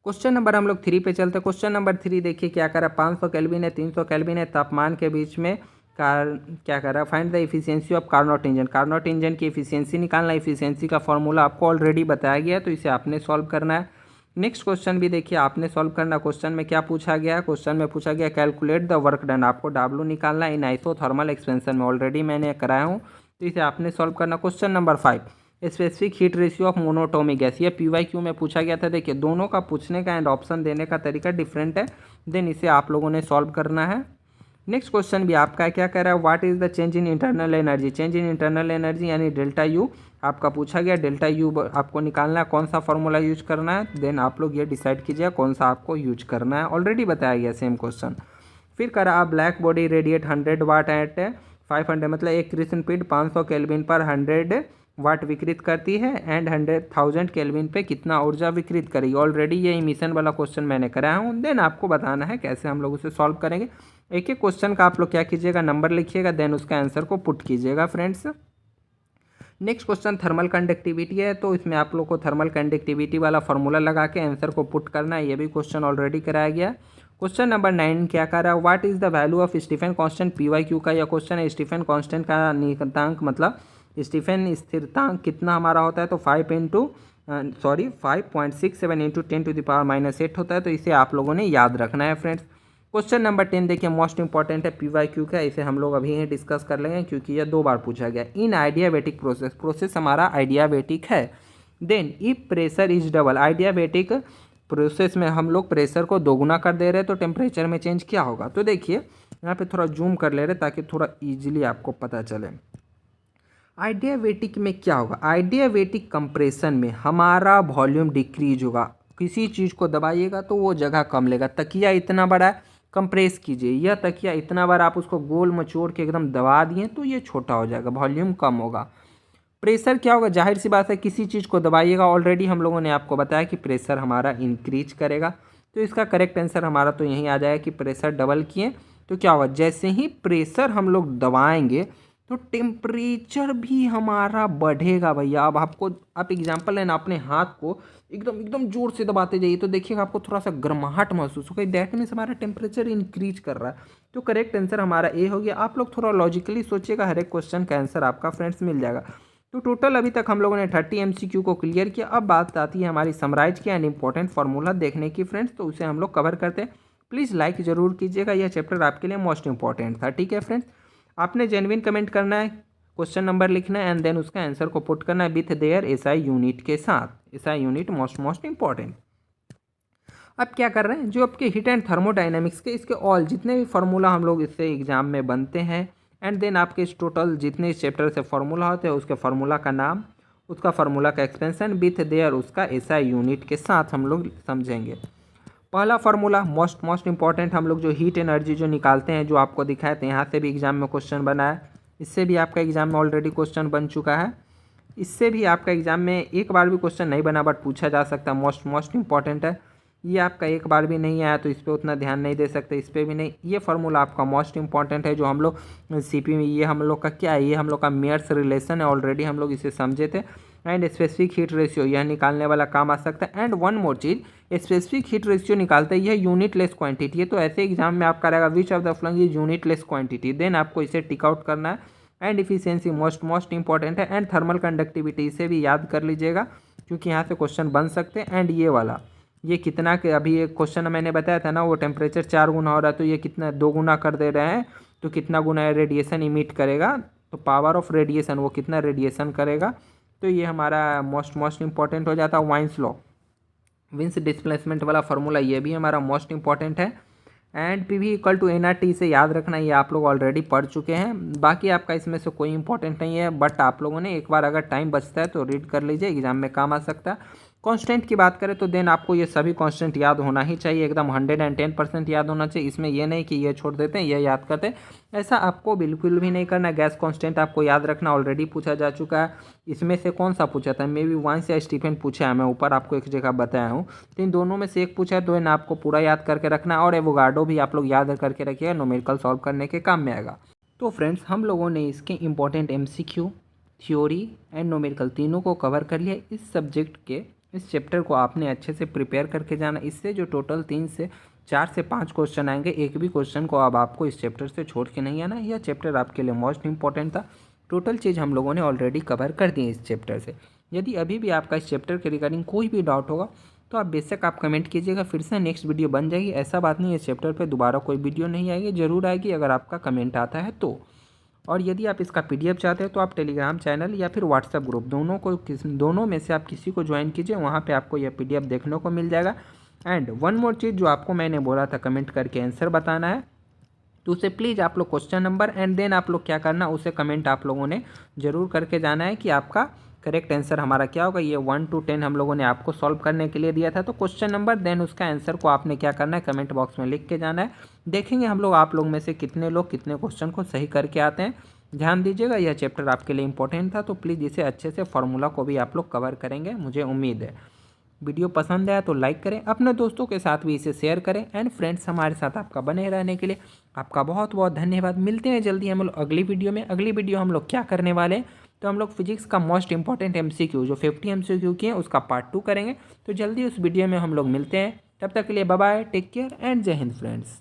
क्वेश्चन नंबर हम लोग 3 पे चलते हैं। क्वेश्चन नंबर 3 देखिए क्या कर रहा है, 500 केल्विन है, 300 केल्विन है, तापमान के बीच में क्या कर रहा है, find the efficiency of Carnot engine. Carnot engine की एफिशिएंसी निकालना। एफिशिएंसी का फॉर्मूला आपको ऑलरेडी बताया गया है, तो इसे आपने सॉल्व करना है। नेक्स्ट क्वेश्चन भी देखिए आपने सॉल्व करना। क्वेश्चन में क्या पूछा गया, क्वेश्चन में पूछा गया कैलकुलेट द वर्क डन। आपको W निकालना इन आइसोथर्मल एक्सपेंशन में, ऑलरेडी मैंने कराया हूँ, तो इसे आपने सॉल्व करना। Question number 5 specific heat ratio of monatomic gas. ये PYQ में पूछा गया था। देखिए दोनों का पूछने का एंड ऑप्शन देने का तरीका डिफरेंट है, देन इसे आप लोगों ने सॉल्व करना है। नेक्स्ट क्वेश्चन भी आपका क्या कह रहा है, what is the change in internal energy. Change in internal energy यानी डेल्टा यू आपका पूछा गया। डेल्टा यू आपको निकालना है, कौन सा फॉर्मूला यूज करना है, देन आप लोग ये डिसाइड कीजिए कौन सा आपको यूज करना है। ऑलरेडी बताया गया सेम क्वेश्चन। फिर करा ब्लैक बॉडी रेडिएट 100 वाट एट 500, मतलब एक कृष्णपीठ 500 केल्विन पर 100 वाट विकृत करती है एंड 100,000 केल्विन पे कितना ऊर्जा विकृत करेगी। ऑलरेडी ये इमिशन वाला क्वेश्चन मैंने कराया हूँ, देन आपको बताना है कैसे हम लोग उसे सॉल्व करेंगे। एक एक क्वेश्चन का आप लोग क्या कीजिएगा, नंबर लिखिएगा, देन उसका आंसर को पुट कीजिएगा friends. Next question thermal conductivity है, तो इसमें आप लोग को थर्मल कंडक्टिविटी वाला फॉर्मूला लगा के आंसर को पुट करना है। ये भी क्वेश्चन ऑलरेडी कराया गया। क्वेश्चन नंबर 9 क्या कर रहा है, what is the value of Stefan constant. PYQ का यह क्वेश्चन है। स्टीफन कांस्टेंट का नियतांक मतलब स्टीफन स्थिरांक कितना हमारा होता है, तो 5.67 इंटू 10⁻⁻8 होता है, तो इसे आप लोगों ने याद रखना है फ्रेंड्स। क्वेश्चन नंबर 10 देखिए मोस्ट इंपॉर्टेंट है PYQ का, इसे हम लोग अभी ही डिस्कस कर लेंगे क्योंकि यह 2 बार पूछा गया। इन आइडियाबेटिक प्रोसेस हमारा आइडियाबेटिक है। Then if pressure is double, adiabatic process में हम लोग प्रेशर को दोगुना कर दे रहे हैं, तो टेम्परेचर में चेंज क्या होगा। तो देखिए यहाँ पे थोड़ा जूम कर ले रहे ताकि थोड़ा ईजिली आपको पता चले। आइडियाबेटिक में क्या होगा, आइडियाबेटिक कंप्रेशन में हमारा वॉल्यूम डिक्रीज होगा। किसी चीज़ को दबाइएगा तो वो जगह कम लेगा। तकिया इतना बड़ा है, कंप्रेस कीजिए, यह तकिया इतना बड़ा, आप उसको गोल मचोड़ के एकदम दबा दिए तो ये छोटा हो जाएगा, वॉल्यूम कम होगा। प्रेशर क्या होगा, जाहिर सी बात है किसी चीज़ को दबाइएगा, ऑलरेडी हम लोगों ने आपको बताया कि प्रेशर हमारा इंक्रीज करेगा। तो इसका करेक्ट आंसर हमारा तो यही आ जाएगा कि प्रेशर डबल किए तो क्या होगा, जैसे ही प्रेशर हम लोग दबाएंगे तो टेम्परेचर भी हमारा बढ़ेगा भैया। अब आपको आप एग्जांपल लेना, अपने हाथ को एकदम एकदम जोर से दबाते जाइए तो देखिएगा आपको थोड़ा सा गर्माहट महसूस होगा, दैट मीन्स हमारा टेम्परेचर इंक्रीज कर रहा है। तो करेक्ट आंसर हमारा ए हो गया। आप लोग थोड़ा लॉजिकली सोचिएगा, हर एक क्वेश्चन का आंसर आपका फ्रेंड्स मिल जाएगा। तो टोटल अभी तक हम लोगों ने 30 MCQ को क्लियर किया। अब बात आती है हमारी समराइज की एंड इंपॉर्टेंट फार्मूला देखने की फ्रेंड्स, तो उसे हम लोग कवर करते हैं। प्लीज़ लाइक जरूर कीजिएगा, यह चैप्टर आपके लिए मोस्ट इंपॉर्टेंट था। ठीक है फ्रेंड्स, आपने जेन्युइन कमेंट करना है, क्वेश्चन नंबर लिखना है एंड देन उसका आंसर को पुट करना है विथ देयर SI यूनिट के साथ। SI unit most important. अब क्या कर रहे हैं, जो आपके हीट एंड थर्मोडाइनमिक्स के इसके ऑल जितने भी फार्मूला हम लोग इससे एग्जाम में बनते हैं एंड देन आपके इस टोटल जितने इस चैप्टर से फार्मूला होते हैं उसके फार्मूला का नाम, उसका फार्मूला का एक्सपेंशन विथ देयर उसका SI यूनिट के साथ हम लोग समझेंगे। पहला फार्मूला मोस्ट इंपॉर्टेंट, हम लोग जो हीट एनर्जी जो निकालते हैं, जो आपको दिखाए थे, यहाँ से भी एग्जाम में क्वेश्चन बना है, इससे भी आपका एग्जाम में ऑलरेडी क्वेश्चन बन चुका है, इससे भी आपका एग्जाम में एक बार भी क्वेश्चन नहीं बना बट पूछा जा सकता है। मोस्ट इंपॉर्टेंट है ये, आपका एक बार भी नहीं आया तो इस पर उतना ध्यान नहीं दे सकते, इस पर भी नहीं। ये फार्मूला आपका मोस्ट इंपॉर्टेंट है, जो हम लोग CP में, ये हम लोग का क्या है, ये हम लोग का मेयर्स रिलेशन है, ऑलरेडी हम लोग इसे समझे थे। एंड स्पेसिफिक हीट रेशियो यह निकालने वाला काम आ सकता है। And one more cheese, specific heat ratio निकालते हैं, यह यूनिट लेस क्वांटिटी है, तो ऐसे एग्जाम में आपका रहेगा which of the following is unit less quantity, then आपको इसे टिक आउट करना है। एंड इफिशियंसी मोस्ट इंपॉर्टेंट है। एंड थर्मल कंडक्टिविटी इसे भी याद कर लीजिएगा क्योंकि यहाँ से क्वेश्चन बन सकते हैं। एंड ये वाला, ये कितना के अभी एक क्वेश्चन मैंने बताया था ना, वो टेम्परेचर 4 गुना हो रहा है, तो ये कितना 2 गुना कर दे रहे हैं, तो कितना गुना रेडिएशन इमिट करेगा, तो पावर ऑफ रेडिएशन वो कितना रेडिएशन करेगा, तो ये हमारा मोस्ट इंपॉर्टेंट हो जाता है। वाइन्स लॉ, विंस डिस्प्लेसमेंट वाला फार्मूला, ये भी हमारा मोस्ट इंपॉर्टेंट है। And PV equal to nRT से याद रखना, ये आप लोग ऑलरेडी पढ़ चुके हैं। बाकी आपका इसमें से कोई इंपॉर्टेंट नहीं है, बट आप लोगों ने एक बार अगर टाइम बचता है तो रीड कर लीजिए, एग्जाम में काम आ सकता है। कांस्टेंट की बात करें तो देन आपको ये सभी कांस्टेंट याद होना ही चाहिए, एकदम 110% याद होना चाहिए। इसमें ये नहीं कि ये छोड़ देते हैं ये याद करते हैं, ऐसा आपको बिल्कुल भी नहीं करना। गैस कांस्टेंट आपको याद रखना, ऑलरेडी पूछा जा चुका है। इसमें से कौन सा पूछा था, मे बी वांस या स्टीफन पूछा है, मैं ऊपर आपको एक जगह बताया हूँ। तो इन दोनों में से एक पूछा है, तो इन आपको पूरा याद करके रखना। और एवोगाड्रो भी आप लोग याद करके रखिएगा, न्यूमेरिकल सॉल्व करने के काम में आएगा। तो फ्रेंड्स हम लोगों ने इसके important MCQ, theory and numerical तीनों को कवर कर लिया। इस सब्जेक्ट के इस चैप्टर को आपने अच्छे से प्रिपेयर करके जाना। इससे जो टोटल 4 से 5 क्वेश्चन आएंगे, एक भी क्वेश्चन को अब आपको इस चैप्टर से छोड़ के नहीं आना। यह चैप्टर आपके लिए मोस्ट इंपॉर्टेंट था। टोटल चीज़ हम लोगों ने ऑलरेडी कवर कर दी है इस चैप्टर से। यदि अभी भी आपका इस चैप्टर के रिगार्डिंग कोई भी डाउट होगा तो आप बेशक आप कमेंट कीजिएगा, फिर से नेक्स्ट वीडियो बन जाएगी। ऐसा बात नहीं है इस चैप्टर पर दोबारा कोई वीडियो नहीं आएगी, ज़रूर आएगी अगर आपका कमेंट आता है तो। और यदि आप इसका PDF चाहते हैं तो आप टेलीग्राम चैनल या फिर व्हाट्सएप ग्रुप दोनों में से आप किसी को ज्वाइन कीजिए, वहाँ पे आपको यह PDF देखने को मिल जाएगा। एंड वन मोर चीज़ जो आपको मैंने बोला था कमेंट करके आंसर बताना है, तो उसे प्लीज़ आप लोग क्वेश्चन नंबर एंड देन आप लोग क्या करना, उसे कमेंट आप लोगों ने ज़रूर करके जाना है कि आपका करेक्ट आंसर हमारा क्या होगा। ये 1 to 10 हम लोगों ने आपको सॉल्व करने के लिए दिया था, तो क्वेश्चन नंबर देन उसका आंसर को आपने क्या करना है, कमेंट बॉक्स में लिख के जाना है। देखेंगे हम लोग आप लोग में से कितने लोग कितने क्वेश्चन को सही करके आते हैं। ध्यान दीजिएगा, यह चैप्टर आपके लिए इंपॉर्टेंट था, तो प्लीज़ इसे अच्छे से फार्मूला को भी आप लोग कवर करेंगे, मुझे उम्मीद है। वीडियो पसंद आया तो लाइक करें, अपने दोस्तों के साथ भी इसे शेयर करें। एंड फ्रेंड्स हमारे साथ आपका बने रहने के लिए आपका बहुत बहुत धन्यवाद। मिलते हैं जल्दी हम लोग अगली वीडियो में। अगली वीडियो हम लोग क्या करने वाले हैं, तो हम लोग फिजिक्स का मोस्ट इंपॉर्टेंट MCQ जो 50 MCQ की है उसका पार्ट 2 करेंगे। तो जल्दी उस वीडियो में हम लोग मिलते हैं, तब तक के लिए bye bye, take care and Jai Hind friends.